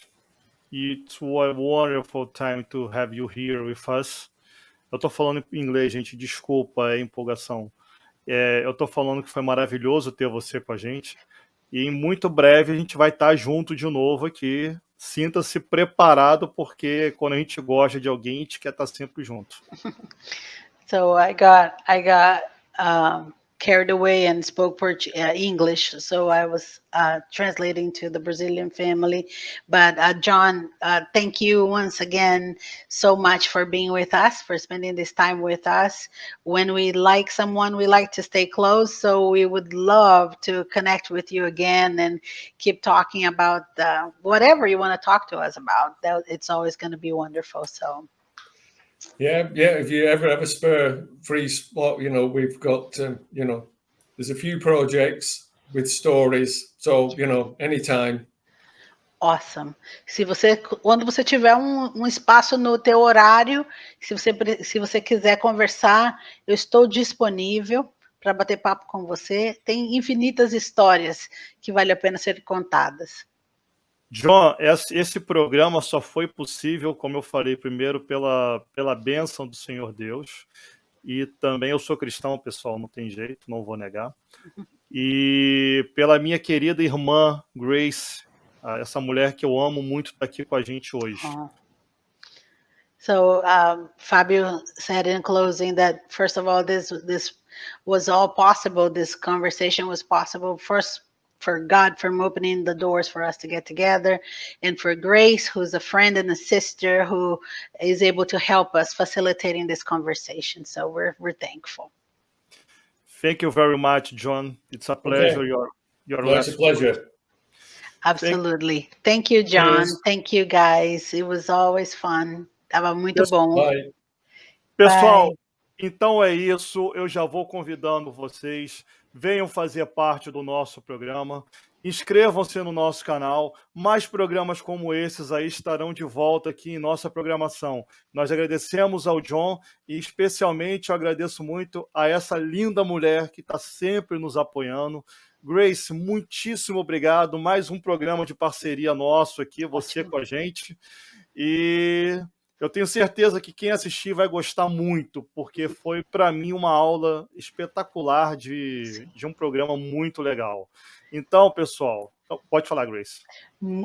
It's a wonderful time to have you here with us. Eu tô falando em inglês, gente, desculpa a empolgação. Eu tô falando que foi maravilhoso ter você com a gente. E em muito breve a gente vai estar junto de novo aqui. Sinta-se preparado, porque quando a gente gosta de alguém, a gente quer estar sempre junto. So I got carried away and spoke English, so I was translating to the Brazilian family. But John, thank you once again so much for being with us, for spending this time with us. When we like someone, we like to stay close, so we would love to connect with you again and keep talking about whatever you want to talk to us about. It's always going to be wonderful. So. Yeah. If you ever have a spare free spot, we've got, there's a few projects with stories. So, anytime. Awesome. Quando você tiver um espaço no teu horário, se você quiser conversar, eu estou disponível para bater papo com você. Tem infinitas histórias que vale a pena ser contadas. John, esse programa só foi possível, como eu falei primeiro, pela bênção do Senhor Deus. E também eu sou cristão, pessoal, não tem jeito, não vou negar. E pela minha querida irmã Grace, essa mulher que eu amo muito, está aqui com a gente hoje. So Fabio said in closing that, first of all, this was all possible. This conversation was possible first for God, from opening the doors for us to get together, and for Grace, who's a friend and a sister who is able to help us facilitating this conversation. So we're thankful. Thank you very much, John. It's a pleasure. Okay. Your It's a pleasure. Absolutely. Thank you, John. Cheers. Thank you, guys. It was always fun. Tava muito bom. Bye. Pessoal, Bye. Então é isso. Eu já vou convidando vocês. Venham fazer parte do nosso programa. Inscrevam-se no nosso canal. Mais programas como esses aí estarão de volta aqui em nossa programação. Nós agradecemos ao John e especialmente eu agradeço muito a essa linda mulher que está sempre nos apoiando. Grace, muitíssimo obrigado. Mais um programa de parceria nosso aqui, você com a gente. E eu tenho certeza que quem assistir vai gostar muito, porque foi, para mim, uma aula espetacular de um programa muito legal. Então, pessoal, pode falar, Grace.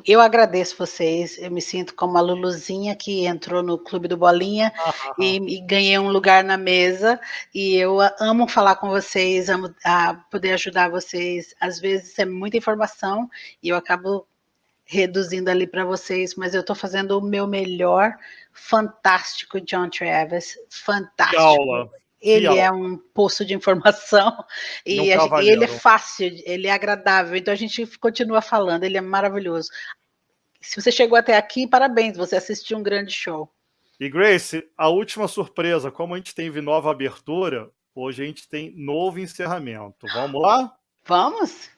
Eu agradeço vocês. Eu me sinto como a Luluzinha que entrou no Clube do Bolinha e ganhei um lugar na mesa. E eu amo falar com vocês, amo poder ajudar vocês. Às vezes é muita informação e eu acabo reduzindo ali para vocês, mas eu estou fazendo o meu melhor. Fantástico, John Travis, fantástico. Aula. Ele é um poço de informação e ele é fácil, ele é agradável, então a gente continua falando, ele é maravilhoso. Se você chegou até aqui, parabéns, você assistiu um grande show. E Grace, a última surpresa, como a gente teve nova abertura, hoje a gente tem novo encerramento. Vamos lá? Vamos?